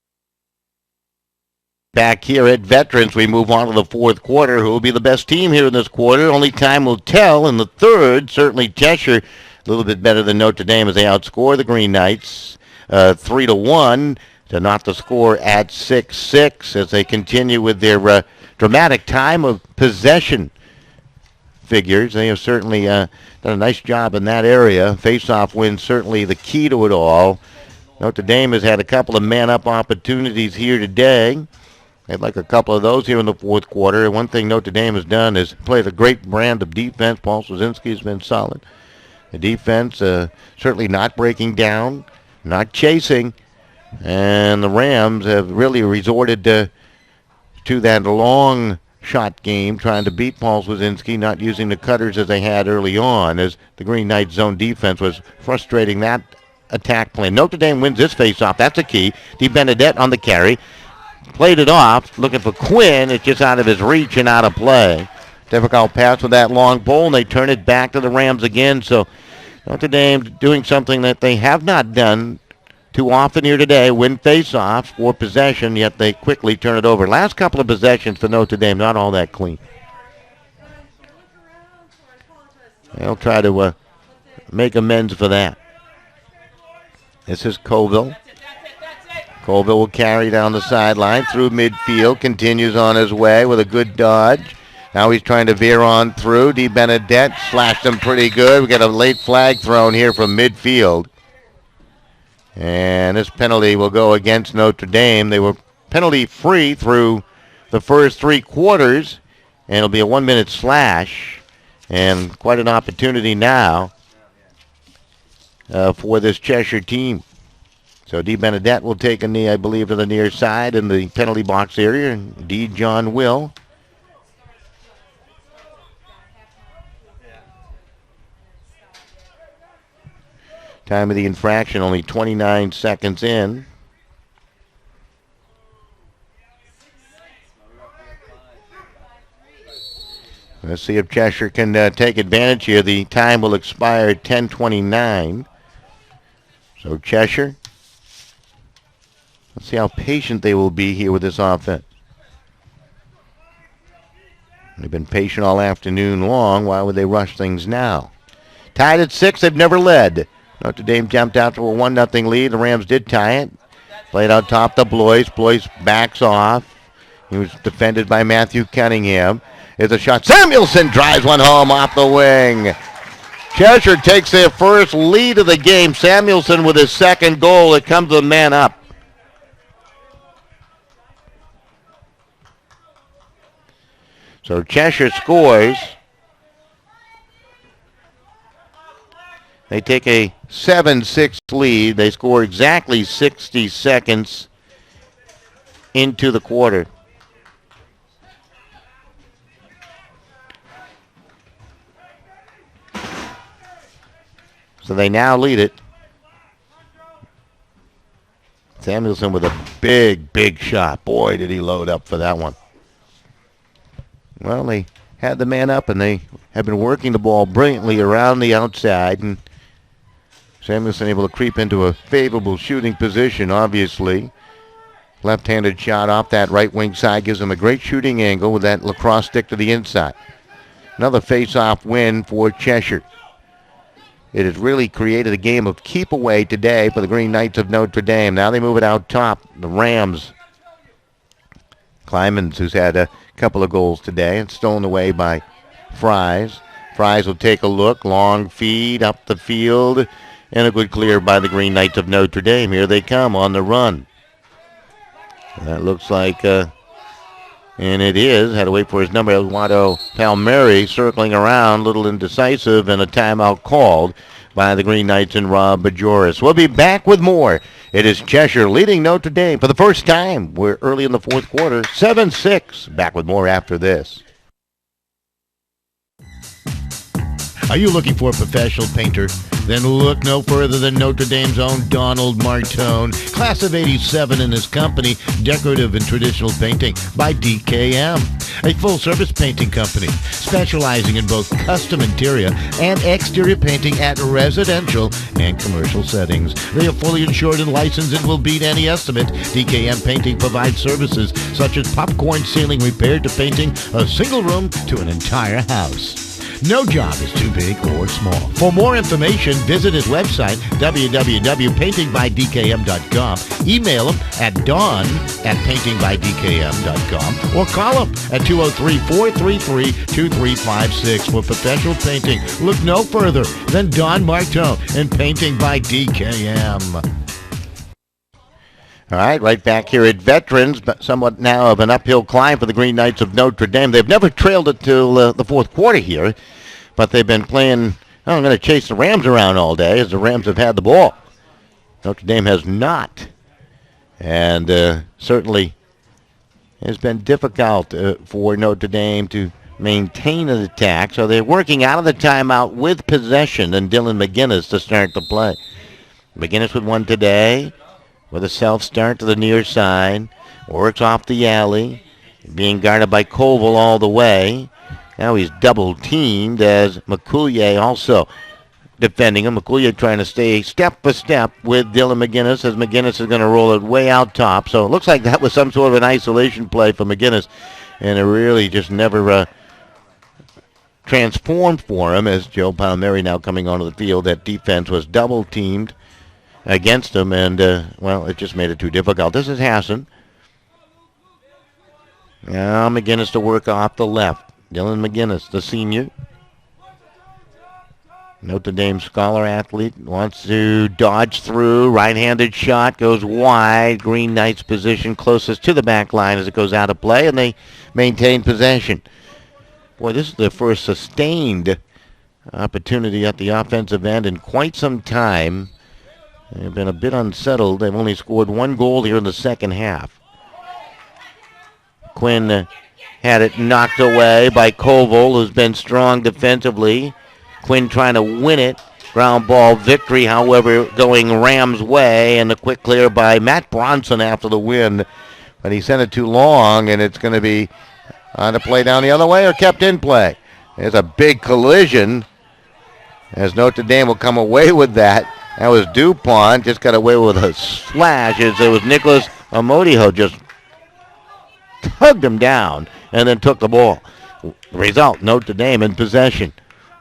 Back here at Veterans, we move on to the fourth quarter. Who will be the best team here in this quarter? Only time will tell. In the third, certainly Cheshire, a little bit better than Notre Dame as they outscore the Green Knights 3-1. to knot the score at 6-6 as they continue with their dramatic time of possession figures. They have certainly done a nice job in that area. Face-off win certainly the key to it all. Notre Dame has had a couple of man-up opportunities here today. They'd like a couple of those here in the fourth quarter. And one thing Notre Dame has done is played a great brand of defense. Paul Swazinski has been solid. The defense certainly not breaking down, not chasing. And the Rams have really resorted to that long shot game, trying to beat Paul Swazinski, not using the cutters as they had early on, as the Green Knights zone defense was frustrating that attack plan. Notre Dame wins this face-off. That's a key. DiBenedette on the carry. Played it off, looking for Quinn. It's just out of his reach and out of play. Difficult pass with that long pole, and they turn it back to the Rams again. So Notre Dame doing something that they have not done too often here today, win face-offs for possession, yet they quickly turn it over. Last couple of possessions for Notre Dame, not all that clean. They'll try to make amends for that. This is Colville. Colville will carry down the sideline through midfield, continues on his way with a good dodge. Now he's trying to veer on through. DiBenedette slashed him pretty good. We got a late flag thrown here from midfield. And this penalty will go against Notre Dame. They were penalty free through the first three quarters, and it'll be a 1-minute slash. And quite an opportunity now for this Cheshire team. So DiBenedette will take a knee, I believe, to the near side in the penalty box area. Indeed, John will. Time of the infraction, only 29 seconds in. Let's see if Cheshire can take advantage here. The time will expire at 10:29. So Cheshire, let's see how patient they will be here with this offense. They've been patient all afternoon long. Why would they rush things now? Tied at 6, they've never led. Notre Dame jumped out to a 1-0 lead. The Rams did tie it. Played on top to Blois. Blois backs off. He was defended by Matthew Cunningham. Here's a shot. Samuelson drives one home off the wing. Cheshire takes their first lead of the game. Samuelson with his second goal. It comes to the man up. So Cheshire scores. They take a 7-6 lead. They score exactly 60 seconds into the quarter. So they now lead it. Samuelson with a big shot. Boy, did he load up for that one. Well, they had the man up, and they have been working the ball brilliantly around the outside, and Samuelson able to creep into a favorable shooting position, obviously. Left-handed shot off that right wing side gives him a great shooting angle with that lacrosse stick to the inside. Another face-off win for Cheshire. It has really created a game of keep away today for the Green Knights of Notre Dame. Now they move it out top. The Rams. Klimans, who's had a couple of goals today, and stolen away by Fries. Fries will take a look. Long feed up the field. And a good clear by the Green Knights of Notre Dame. Here they come on the run. That looks like, and it is. Had to wait for his number. Eduardo Palmieri circling around, a little indecisive, and a timeout called by the Green Knights and Rob Bajoris. We'll be back with more. It is Cheshire leading Notre Dame for the first time. We're early in the fourth quarter, 7-6. Back with more after this. Are you looking for a professional painter? Then look no further than Notre Dame's own Donald Martone, class of '87 in his company, Decorative and Traditional Painting by DKM, a full-service painting company specializing in both custom interior and exterior painting at residential and commercial settings. They are fully insured and licensed and will beat any estimate. DKM Painting provides services such as popcorn ceiling repair to painting a single room to an entire house. No job is too big or small. For more information, visit his website, www.paintingbydkm.com. Email him at don@paintingbydkm.com or call him at 203-433-2356 for professional painting. Look no further than Don Martone and Painting by DKM. All right back here at Veterans, but somewhat now of an uphill climb for the Green Knights of Notre Dame. They've never trailed it till the fourth quarter here, but they've been playing, I'm going to chase the Rams around all day as the Rams have had the ball. Notre Dame has not. And certainly it's been difficult for Notre Dame to maintain an attack. So they're working out of the timeout with possession and Dylan McGinnis to start the play. McGinnis with one today with a self-start to the near side. Works off the alley. Being guarded by Koval all the way. Now he's double-teamed as McCoulier also defending him. McCoulier trying to stay step by step with Dylan McGinnis as McGinnis is going to roll it way out top. So it looks like that was some sort of an isolation play for McGinnis. And it really just never transformed for him as Joe Palmieri now coming onto the field. That defense was double-teamed against him, and, it just made it too difficult. This is Hassan. Now McGinnis to work off the left. Dylan McGinnis, the senior. Notre Dame scholar athlete, wants to dodge through. Right-handed shot goes wide. Green Knights position closest to the back line as it goes out of play, and they maintain possession. Boy, this is their first sustained opportunity at the offensive end in quite some time. They've been a bit unsettled. They've only scored one goal here in the second half. Quinn had it knocked away by Koval, who's been strong defensively. Quinn trying to win it. Ground ball victory, however, going Rams' way, and a quick clear by Matt Bronson after the win. But he sent it too long, and it's going to be on the play down the other way or kept in play. There's a big collision as Notre Dame will come away with that. That was DuPont, just got away with a slash as it was Nicholas Amodiho just tugged him down and then took the ball. Result, Notre Dame in possession.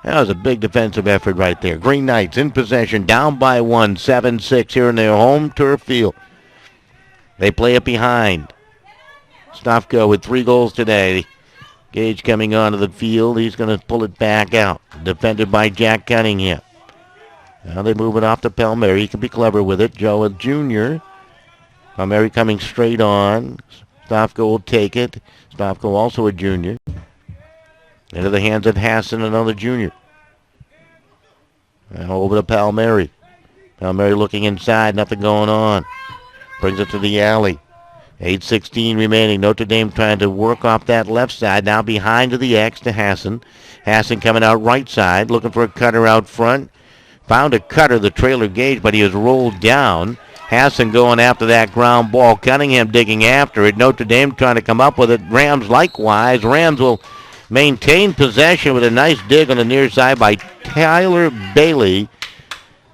That was a big defensive effort right there. Green Knights in possession, down by 1, 7-6 here in their home turf field. They play it behind. Stofko with 3 goals today. Gage coming onto the field. He's going to pull it back out. Defended by Jack Cunningham. Now they move it off to Palmieri. He can be clever with it. Joe with Jr. Palmieri coming straight on. Stofko will take it. Stofko also a junior. Into the hands of Hassan, another junior. Now over to Palmieri. Palmieri looking inside. Nothing going on. Brings it to the alley. 8:16 remaining. Notre Dame trying to work off that left side. Now behind to the X to Hassan. Hassan coming out right side. Looking for a cutter out front. Found a cutter, the trailer Gage, but he was rolled down. Hassan going after that ground ball. Cunningham digging after it. Notre Dame trying to come up with it. Rams likewise. Rams will maintain possession with a nice dig on the near side by Tyler Bailey.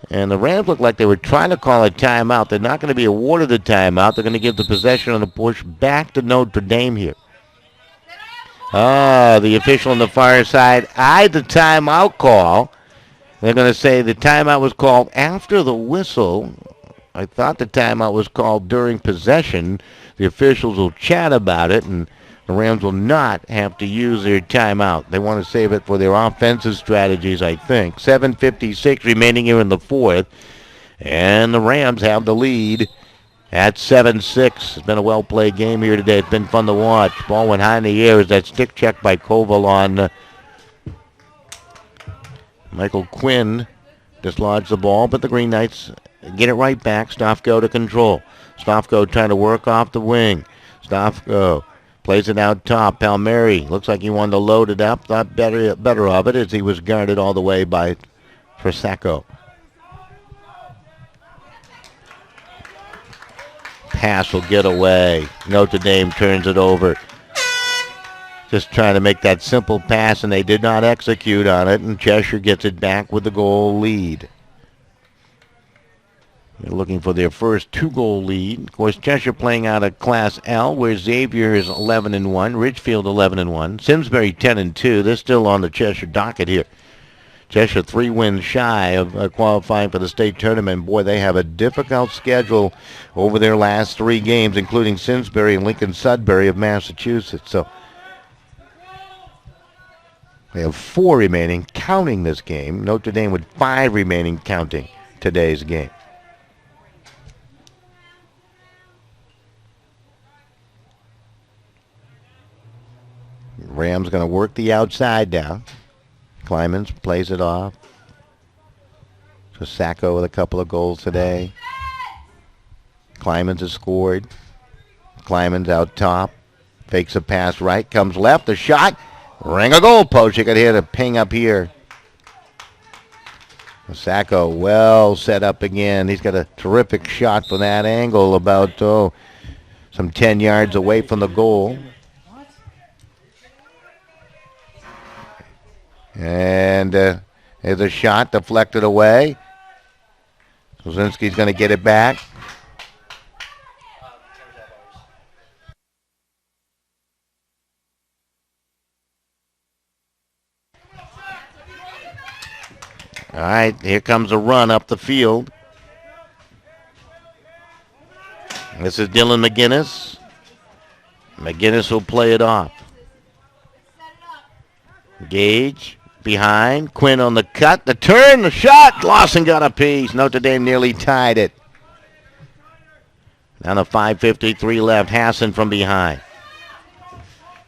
And the Rams look like they were trying to call a timeout. They're not going to be awarded the timeout. They're going to give the possession on the push back to Notre Dame here. The official on the far side eyed the timeout call. They're going to say the timeout was called after the whistle. I thought the timeout was called during possession. The officials will chat about it, and the Rams will not have to use their timeout. They want to save it for their offensive strategies, I think. 7:56 remaining here in the fourth, and the Rams have the lead at 7-6. It's been a well-played game here today. It's been fun to watch. Ball went high in the air as that stick check by Koval on Michael Quinn dislodged the ball, but the Green Knights get it right back. Stofko to control. Stofko trying to work off the wing. Stofko plays it out top. Palmieri looks like he wanted to load it up. Thought better of it as he was guarded all the way by Trisacco. Pass will get away. Notre Dame turns it over. Just trying to make that simple pass, and they did not execute on it, and Cheshire gets it back with the goal lead. They're looking for their first 2-goal lead. Of course, Cheshire playing out of Class L, where Xavier is 11-1, Ridgefield 11-1, Simsbury 10-2. They're still on the Cheshire docket here. Cheshire 3 wins shy of qualifying for the state tournament. Boy, they have a difficult schedule over their last 3 games, including Simsbury and Lincoln Sudbury of Massachusetts. So they have 4 remaining, counting this game. Notre Dame with 5 remaining, counting today's game. Rams going to work the outside now. Kleiman's plays it off. So Sacco with a couple of goals today. Kleiman's has scored. Kleiman's out top. Fakes a pass right. Comes left. A shot. Ring a goal post. You could hear the ping up here. Sacco well set up again. He's got a terrific shot from that angle about some 10 yards away from the goal. And there's a shot deflected away. Kozinski's going to get it back. All right, here comes a run up the field. This is Dylan McGinnis. McGinnis will play it off. Gage behind. Quinn on the cut. The turn, the shot. Lawson got a piece. Notre Dame nearly tied it. Down to 5:53 left. Hassan from behind.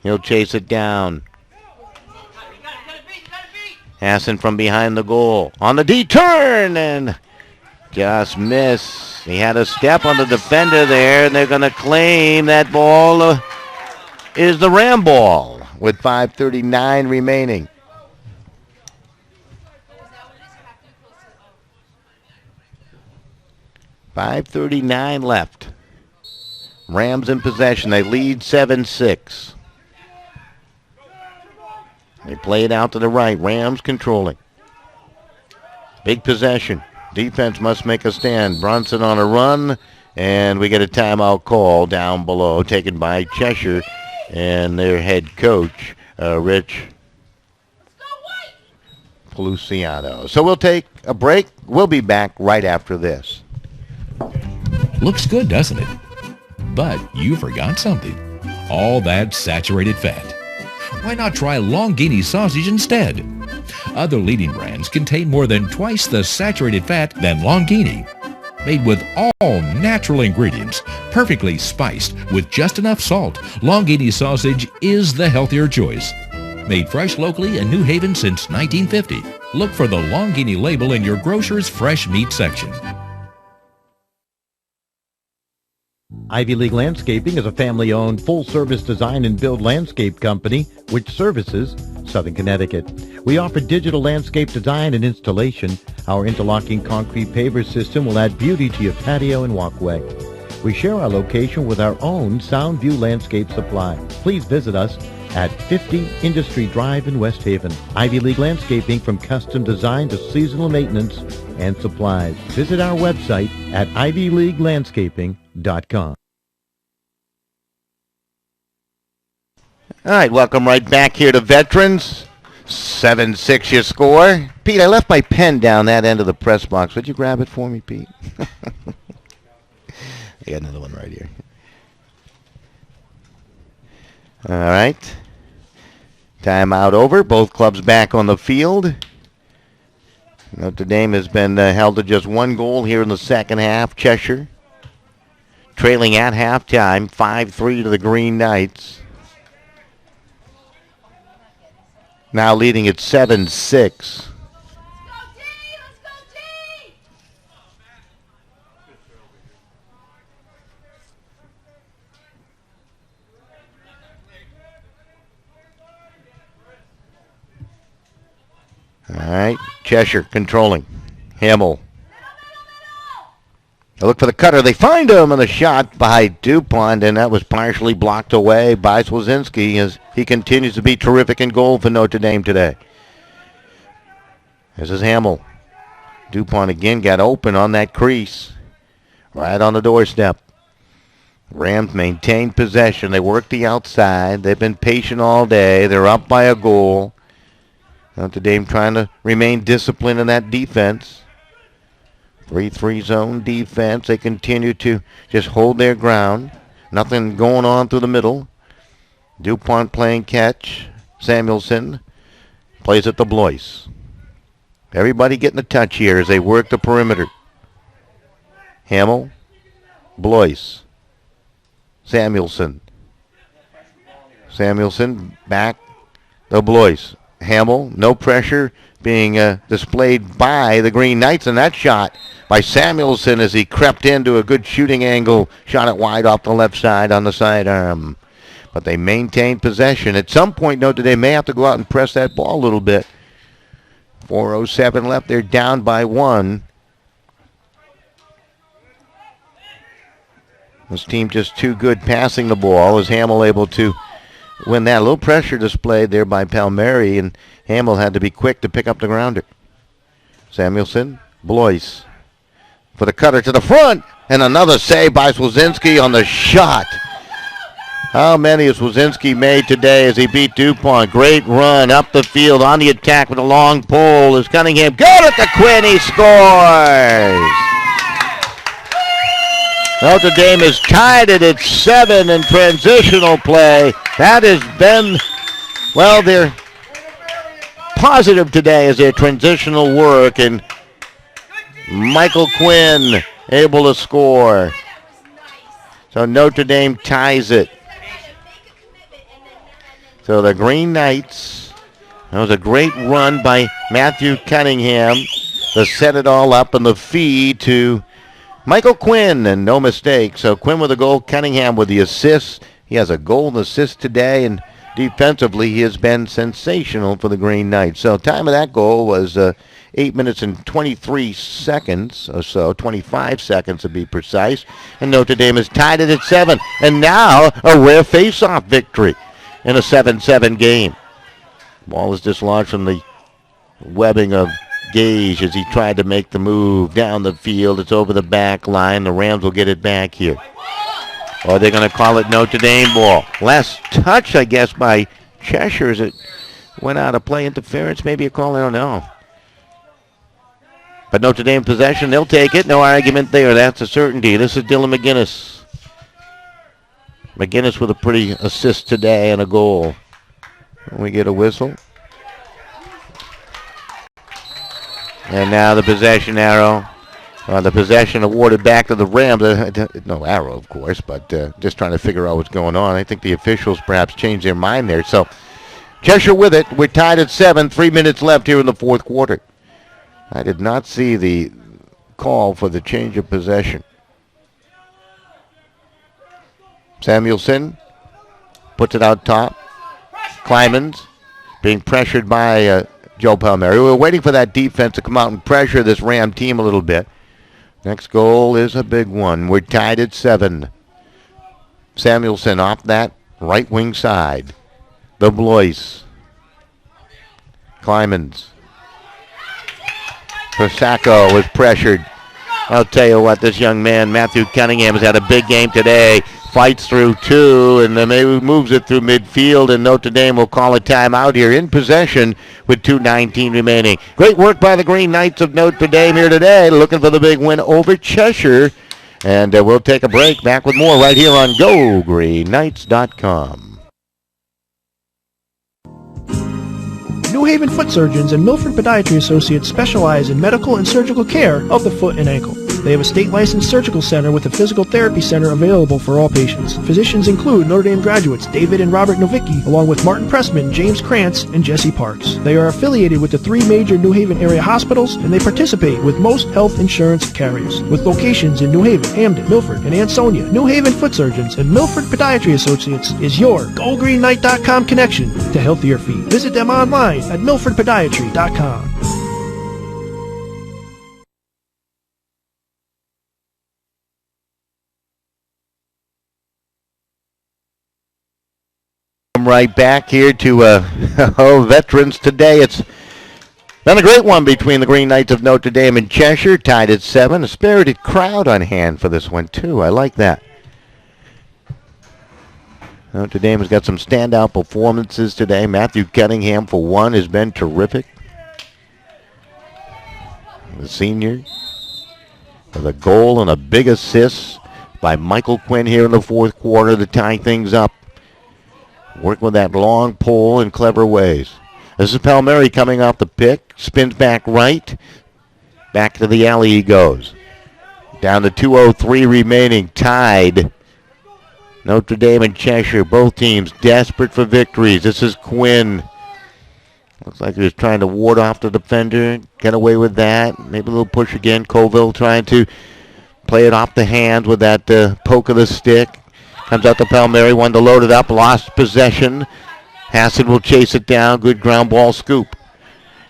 He'll chase it down. Hassan from behind the goal. On the D-turn and just miss. He had a step on the defender there, and they're going to claim that ball is the Ram ball with 5:39 remaining. .539 left. Rams in possession. They lead 7-6. They play it out to the right. Rams controlling. Big possession. Defense must make a stand. Bronson on a run, and we get a timeout call down below, taken by Cheshire and their head coach, Rich Peluciano. So we'll take a break. We'll be back right after this. Looks good, doesn't it? But you forgot something. All that saturated fat. Why not try Longini sausage instead? Other leading brands contain more than twice the saturated fat than Longini. Made with all natural ingredients, perfectly spiced with just enough salt, Longini sausage is the healthier choice. Made fresh locally in New Haven since 1950. Look for the Longini label in your grocer's fresh meat section. Ivy League Landscaping is a family-owned, full-service design and build landscape company which services Southern Connecticut. We offer digital landscape design and installation. Our interlocking concrete paver system will add beauty to your patio and walkway. We share our location with our own Soundview Landscape Supply. Please visit us at 50 Industry Drive in West Haven. Ivy League Landscaping, from custom design to seasonal maintenance and supplies. Visit our website at ivyleaguelandscaping.com. All right, welcome right back here to Veterans. 7-6 your score. Pete, I left my pen down that end of the press box. Would you grab it for me, Pete? I got another one right here. All right. Timeout over. Both clubs back on the field. Notre Dame has been held to just 1 goal here in the second half. Cheshire trailing at halftime, 5-3 to the Green Knights. Now leading at 7-6. All right, Cheshire controlling. Hamill. They look for the cutter. They find him, and the shot by DuPont, and that was partially blocked away by Swazinski as he continues to be terrific in goal for Notre Dame today. This is Hamill. DuPont again got open on that crease. right on the doorstep. Rams maintain possession. They work the outside. They've been patient all day. They're up by a goal. Notre Dame trying to remain disciplined in that defense. 3-3 zone defense. They continue to just hold their ground. Nothing going on through the middle. DuPont playing catch. Samuelson plays at the Blois. Everybody getting a touch here as they work the perimeter. Hamill, Blois, Samuelson. Samuelson back the Blois. Hamill, no pressure being displayed by the Green Knights, and that shot by Samuelson as he crept into a good shooting angle, shot it wide off the left side on the sidearm. But they maintain possession. At some point, Notre Dame may have to go out and press that ball a little bit. 4:07 left. They're down by 1. This team just too good passing the ball. Is Hamill able to win that? A little pressure displayed there by Palmieri, and Hamill had to be quick to pick up the grounder. Samuelson, Blois for the cutter to the front, and another save by Swazinski on the shot. How many has Swazinski made today as he beat DuPont? Great run up the field on the attack with a long pole. Is Cunningham good at the Quinn? He scores! Notre Dame has tied it at 7 in transitional play. That has been, well, they're positive today as their transitional work, and Michael Quinn able to score. So Notre Dame ties it. So the Green Knights, that was a great run by Matthew Cunningham to set it all up, and the feed to Michael Quinn, and no mistake. So Quinn with a goal, Cunningham with the assist. He has a goal and assist today, and defensively he has been sensational for the Green Knights. So time of that goal was 8 minutes and 23 seconds or so, 25 seconds to be precise. And Notre Dame has tied it at 7. And now a rare face-off victory in a 7-7 game. Ball is dislodged from the webbing of Gage as he tried to make the move down the field. It's over the back line. The Rams will get it back here. Or they're going to call it Notre Dame ball. Last touch, I guess, by Cheshire as it went out of play. Interference, maybe a call, I don't know. But Notre Dame possession, they'll take it. No argument there. That's a certainty. This is Dylan McGinnis. McGinnis with a pretty assist today and a goal. We get a whistle. And now the possession arrow. The possession awarded back to the Rams. No arrow, of course, but just trying to figure out what's going on. I think the officials perhaps changed their mind there. So Cheshire with it. We're tied at 7. 3 minutes left here in the fourth quarter. I did not see the call for the change of possession. Samuelson puts it out top. Kleinman's being pressured by Joe Palmieri. We're waiting for that defense to come out and pressure this Ram team a little bit. Next goal is a big one. We're tied at 7. Samuelson off that right wing side. The Blois. Kleinman's. Persacco was pressured. I'll tell you what, this young man, Matthew Cunningham, has had a big game today. Fights through 2 and then maybe moves it through midfield, and Notre Dame will call a timeout here in possession with 2:19 remaining. Great work by the Green Knights of Notre Dame here today, looking for the big win over Cheshire. And we'll take a break. Back with more right here on GoGreenKnights.com. New Haven Foot Surgeons and Milford Podiatry Associates specialize in medical and surgical care of the foot and ankle. They have a state-licensed surgical center with a physical therapy center available for all patients. Physicians include Notre Dame graduates David and Robert Novicki, along with Martin Pressman, James Krantz, and Jesse Parks. They are affiliated with the 3 major New Haven area hospitals, and they participate with most health insurance carriers. With locations in New Haven, Hamden, Milford, and Ansonia, New Haven Foot Surgeons and Milford Podiatry Associates is your GoGreenKnight.com connection to healthier feet. Visit them online at MilfordPodiatry.com. Right back here to veterans today. It's Been a great one between the Green Knights of Notre Dame and Cheshire, tied at 7. A spirited crowd on hand for this one, too. I like that. Notre Dame has got some standout performances today. Matthew Cunningham, for one, has been terrific. The senior with a goal and a big assist by Michael Quinn here in the fourth quarter to tie things up. Work with that long pole in clever ways. This is Palmieri coming off the pick. Spins back right. Back to the alley he goes. Down to 2:03 remaining. Tied. Notre Dame and Cheshire, both teams desperate for victories. This is Quinn. Looks like he was trying to ward off the defender. Get away with that. Maybe a little push again. Colville trying to play it off the hands with that poke of the stick. Comes out to Palmieri. Wanted to load it up. Lost possession. Hassan will chase it down. Good ground ball scoop.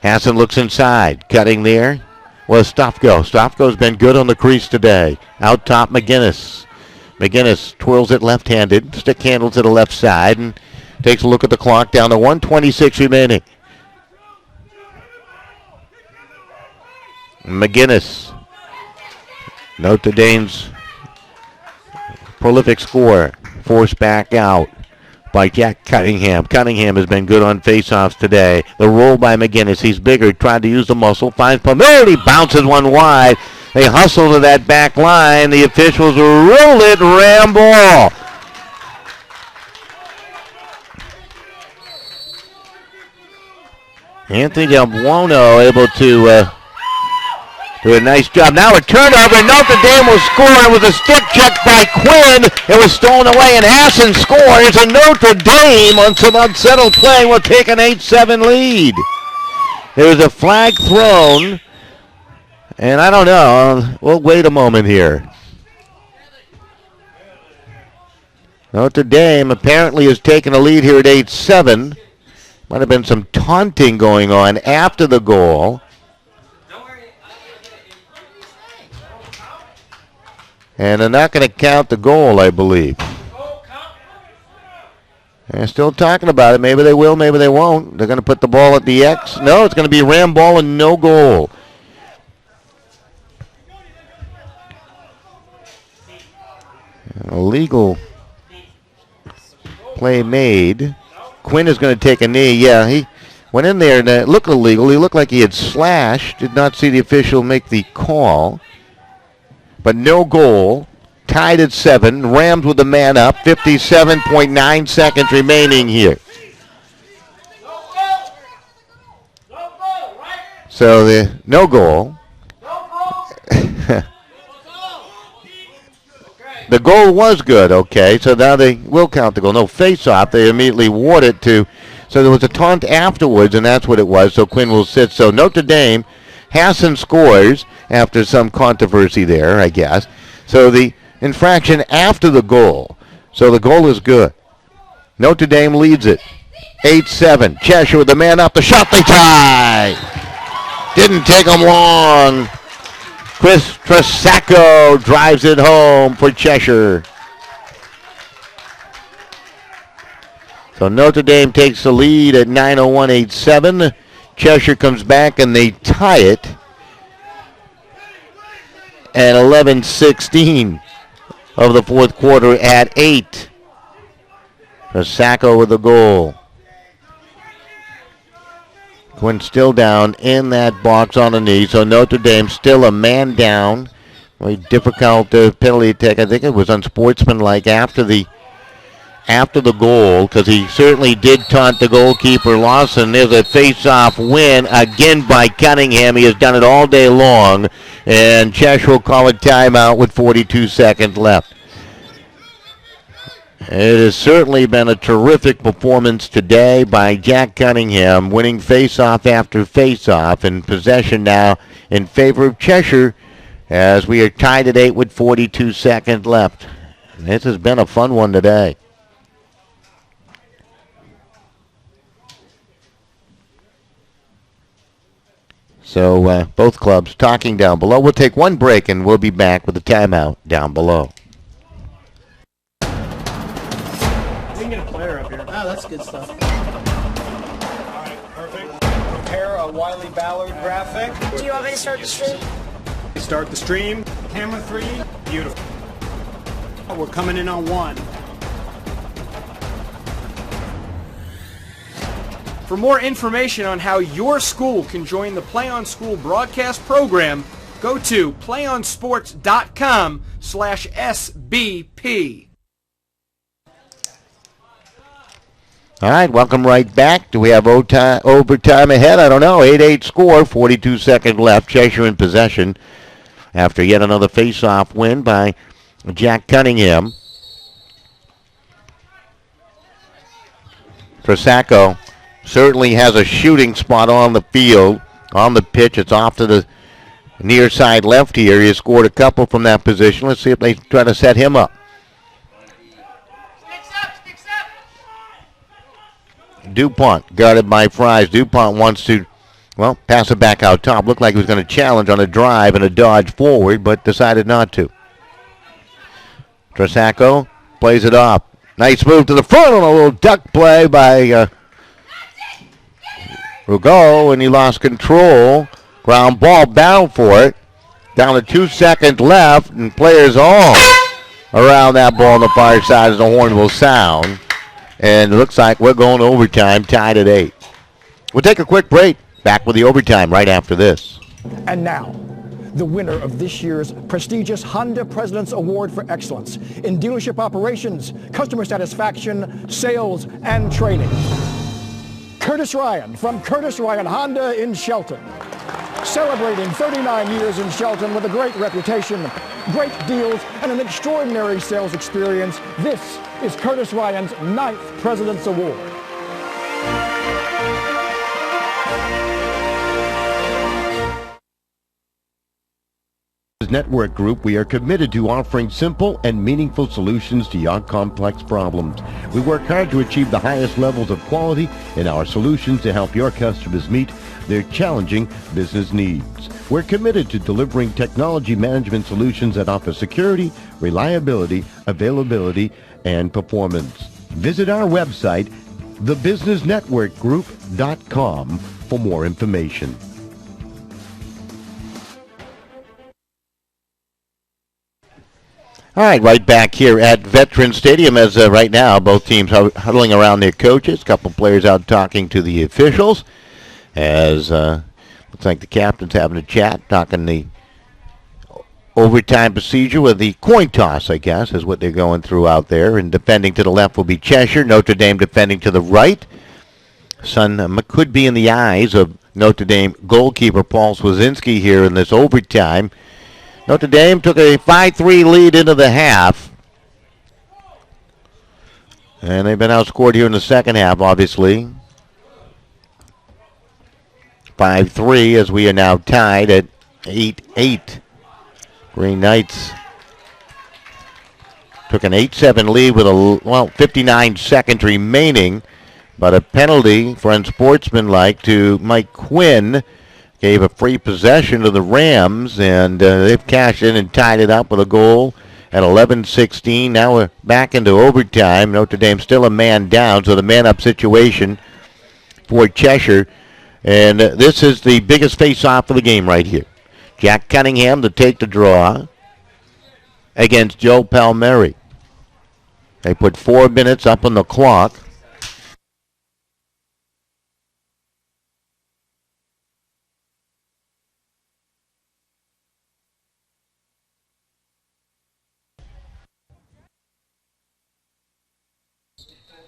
Hassan looks inside. Cutting there was Stofko. Stofko's been good on the crease today. Out top, McGinnis. McGinnis twirls it left-handed. Stick handle to the left side and takes a look at the clock. Down to 1:26 remaining. McGinnis. Notre Dame's prolific scorer. Forced back out by Jack Cunningham. Cunningham has been good on faceoffs today. The roll by McGinnis. He's bigger. Tried to use the muscle. Finds Palmieri. Bounces one wide. They hustle to that back line. The officials roll it. Ram ball. Anthony Del Buono able to do a nice job. Now a turnover. Notre Dame will score. It was a stick check by Quinn. It was stolen away, and Hassan scores. And Notre Dame, on some unsettled play, will take an 8-7 lead. There was a flag thrown, and I don't know. We'll wait a moment here. Notre Dame apparently has taken a lead here at 8-7. Might have been some taunting going on after the goal. And they're not going to count the goal, I believe. They're still talking about it. Maybe they will, maybe they won't. They're going to put the ball at the X. No, it's going to be ram ball and no goal. Illegal play made. Quinn is going to take a knee. Yeah, he went in there and it looked illegal. He looked like he had slashed. Did not see the official make the call. But no goal. Tied at 7. Rams with the man up. 57.9 seconds remaining here. So the no goal. The goal was good, okay. So now they will count the goal. No face-off. They immediately ward it to. So there was a taunt afterwards, and that's what it was. So Quinn will sit. So Notre Dame, Hassan scores after some controversy there, I guess. So the infraction after the goal. So the goal is good. Notre Dame leads it. 8-7. Cheshire with the man up. The shot, they tie. Didn't take them long. Chris Trasacco drives it home for Cheshire. So Notre Dame takes the lead at 9:01, 8-7. Cheshire comes back and they tie it at 11:16 of the fourth quarter at 8. Trasacco with the goal. Quinn still down in that box on the knee, so Notre Dame still a man down. Very difficult penalty take. I think it was unsportsmanlike after the goal, because he certainly did taunt the goalkeeper Lawson. There's a face-off win again by Cunningham. He has done it all day long, and Cheshire will call a timeout with 42 seconds left. It has certainly been a terrific performance today by Jack Cunningham, winning face-off after face-off, and possession now in favor of Cheshire as we are tied at 8 with 42 seconds left. This has been a fun one today. So both clubs talking down below. We'll take one break and we'll be back with the timeout down below. We can get a player up here. Oh, that's good stuff. All right, perfect. Prepare a Wiley Ballard graphic. Do you want me to start the stream? Start the stream. Camera 3. Beautiful. We're coming in on 1. For more information on how your school can join the Play on School broadcast program, go to playonsports.com/SBP. All right, welcome right back. Do we have overtime ahead? I don't know. 8-8 score, 42 seconds left. Cheshire in possession after yet another face-off win by Jack Cunningham. Trasacco certainly has a shooting spot on the field, on the pitch. It's off to the near side left here. He has scored a couple from that position. Let's see if they try to set him up. DuPont guarded by Fries. DuPont wants to, well, pass it back out top. Looked like he was going to challenge on a drive and a dodge forward, but decided not to. Trasacco plays it off. Nice move to the front on a little duck play by Rugo, and he lost control. Ground ball, battle for it. Down to 2 seconds left, and players all around that ball on the far side as the horn will sound. And it looks like we're going to overtime, tied at 8. We'll take a quick break. Back with the overtime right after this. And now, the winner of this year's prestigious Honda President's Award for Excellence in Dealership Operations, Customer Satisfaction, Sales, and Training. Curtis Ryan from Curtis Ryan Honda in Shelton. Celebrating 39 years in Shelton with a great reputation, great deals, and an extraordinary sales experience, this is Curtis Ryan's 9th President's Award. Network Group, we are committed to offering simple and meaningful solutions to your complex problems. We work hard to achieve the highest levels of quality in our solutions to help your customers meet their challenging business needs. We're committed to delivering technology management solutions that offer security, reliability, availability, and performance. Visit our website, thebusinessnetworkgroup.com, for more information. All right, right back here at Veterans Stadium as right now both teams huddling around their coaches. A couple players out talking to the officials as looks like the captain's having a chat, talking the overtime procedure with the coin toss, I guess, is what they're going through out there. And defending to the left will be Cheshire. Notre Dame defending to the right. Sun could be in the eyes of Notre Dame goalkeeper Paul Swazinski here in this overtime. Notre Dame took a 5-3 lead into the half. And they've been outscored here in the second half, obviously. 5-3 as we are now tied at 8-8. Green Knights took an 8-7 lead with 59 seconds remaining. But a penalty for unsportsmanlike to Mike Quinn gave a free possession to the Rams, and they've cashed in and tied it up with a goal at 11-16. Now we're back into overtime. Notre Dame still a man down, so the man-up situation for Cheshire. And this is the biggest face-off of the game right here. Jack Cunningham to take the draw against Joe Palmieri. They put 4 minutes up on the clock.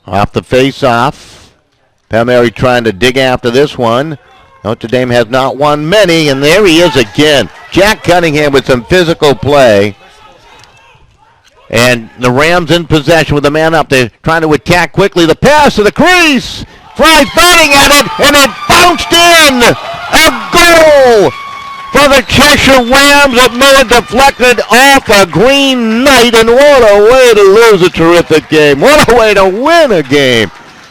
Off the face-off. Palmieri trying to dig after this one. Notre Dame has not won many, and there he is again. Jack Cunningham with some physical play. And the Rams in possession with the man up. They're trying to attack quickly. The pass to the crease. Fry fighting at it, and it bounced in. A goal for the Cheshire Rams. It may have deflected off a Green Knight, and what a way to lose a terrific game. What a way to win a game.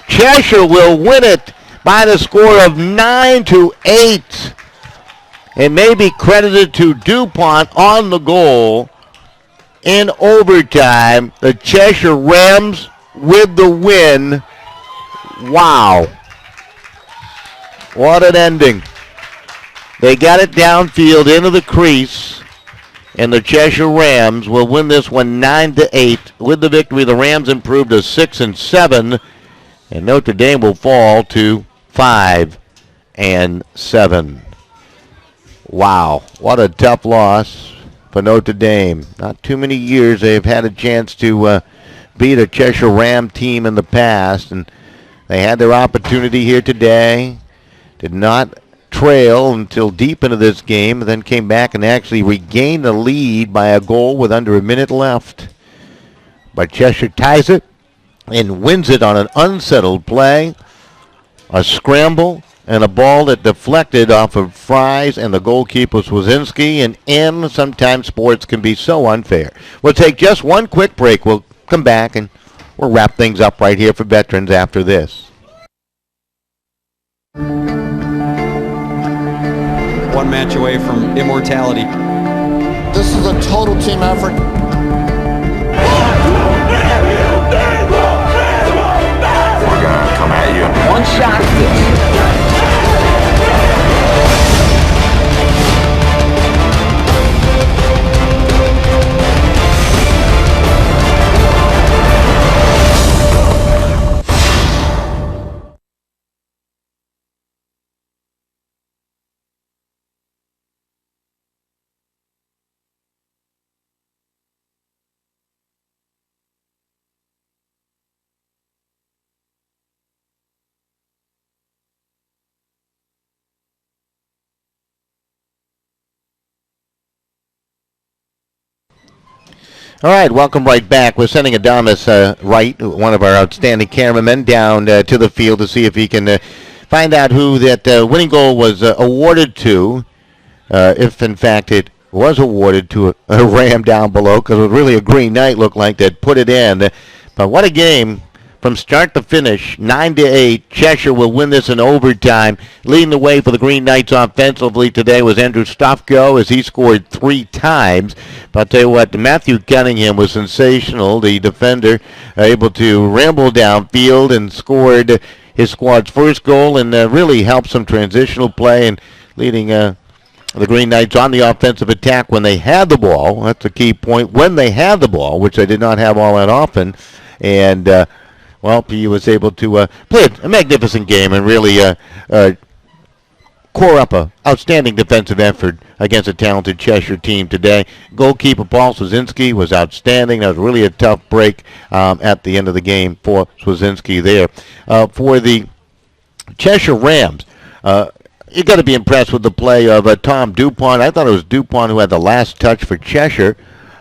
Cheshire will win it by the score of 9-8. It may be credited to DuPont on the goal in overtime. The Cheshire Rams with the win. Wow. What an ending. They got it downfield into the crease, and the Cheshire Rams will win this one 9-8. With the victory, the Rams improve to 6-7, and Notre Dame will fall to 5-7. Wow, what a tough loss for Notre Dame. Not too many years they've had a chance to beat a Cheshire Ram team in the past, and they had their opportunity here today. Did not trail until deep into this game, and then came back and actually regained the lead by a goal with under a minute left. But Cheshire ties it and wins it on an unsettled play, a scramble, and a ball that deflected off of Fries and the goalkeeper Swazinski. And sometimes sports can be so unfair. We'll take just one quick break. We'll come back and we'll wrap things up right here for veterans after this. One match away from immortality. This is a total team effort. We're gonna come at you. One shot. All right, welcome right back. We're sending Adamus Wright, one of our outstanding cameramen, down to the field to see if he can find out who that winning goal was awarded to, if in fact it was awarded to a Ram down below, because it was really a Green Knight looked like that put it in. But what a game from start to finish, 9-8. Cheshire will win this in overtime. Leading the way for the Green Knights offensively today was Andrew Stofko, as he scored 3 times. But I'll tell you what, Matthew Cunningham was sensational, the defender, able to ramble downfield and scored his squad's first goal, and really helped some transitional play and leading the Green Knights on the offensive attack when they had the ball. That's a key point. When they had the ball, which they did not have all that often. And well, he was able to play a magnificent game and really core up a outstanding defensive effort against a talented Cheshire team today. Goalkeeper Paul Swazinski was outstanding. That was really a tough break at the end of the game for Swazinski there. For the Cheshire Rams, you got to be impressed with the play of Tom Dupont. I thought it was Dupont who had the last touch for Cheshire.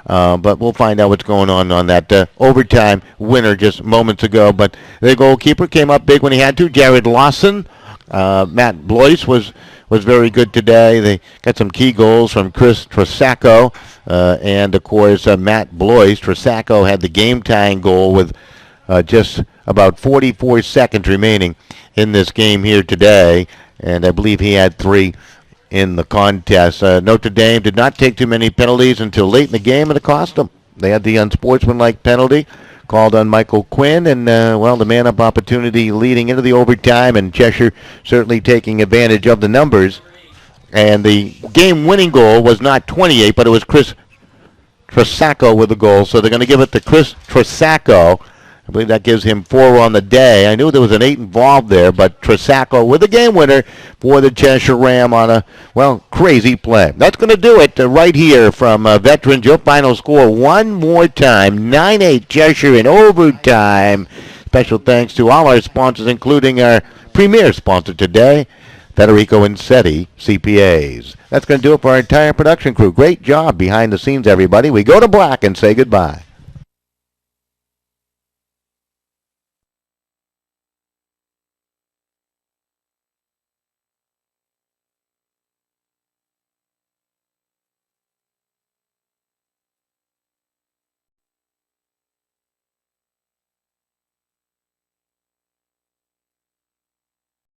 But we'll find out what's going on that overtime winner just moments ago. But the goalkeeper came up big when he had to. Jared Lawson. Matt Blois was very good today. They got some key goals from Chris Tresacco. And, of course, Matt Blois. Tresacco had the game-tying goal with just about 44 seconds remaining in this game here today. And I believe he had 3 in the contest. Notre Dame did not take too many penalties until late in the game, and it cost them. They had the unsportsmanlike penalty called on Michael Quinn, and, well, the man-up opportunity leading into the overtime, and Cheshire certainly taking advantage of the numbers. And the game-winning goal was not 28, but it was Chris Tresacco with the goal, so they're going to give it to Chris Tresacco. I believe that gives him 4 on the day. I knew there was an 8 involved there, but Tresacco with the game winner for the Cheshire Ram on a, well, crazy play. That's going to do it right here from Veterans. Your final score one more time, 9-8 Cheshire in overtime. Special thanks to all our sponsors, including our premier sponsor today, Federico Insetti CPAs. That's going to do it for our entire production crew. Great job behind the scenes, everybody. We go to black and say goodbye.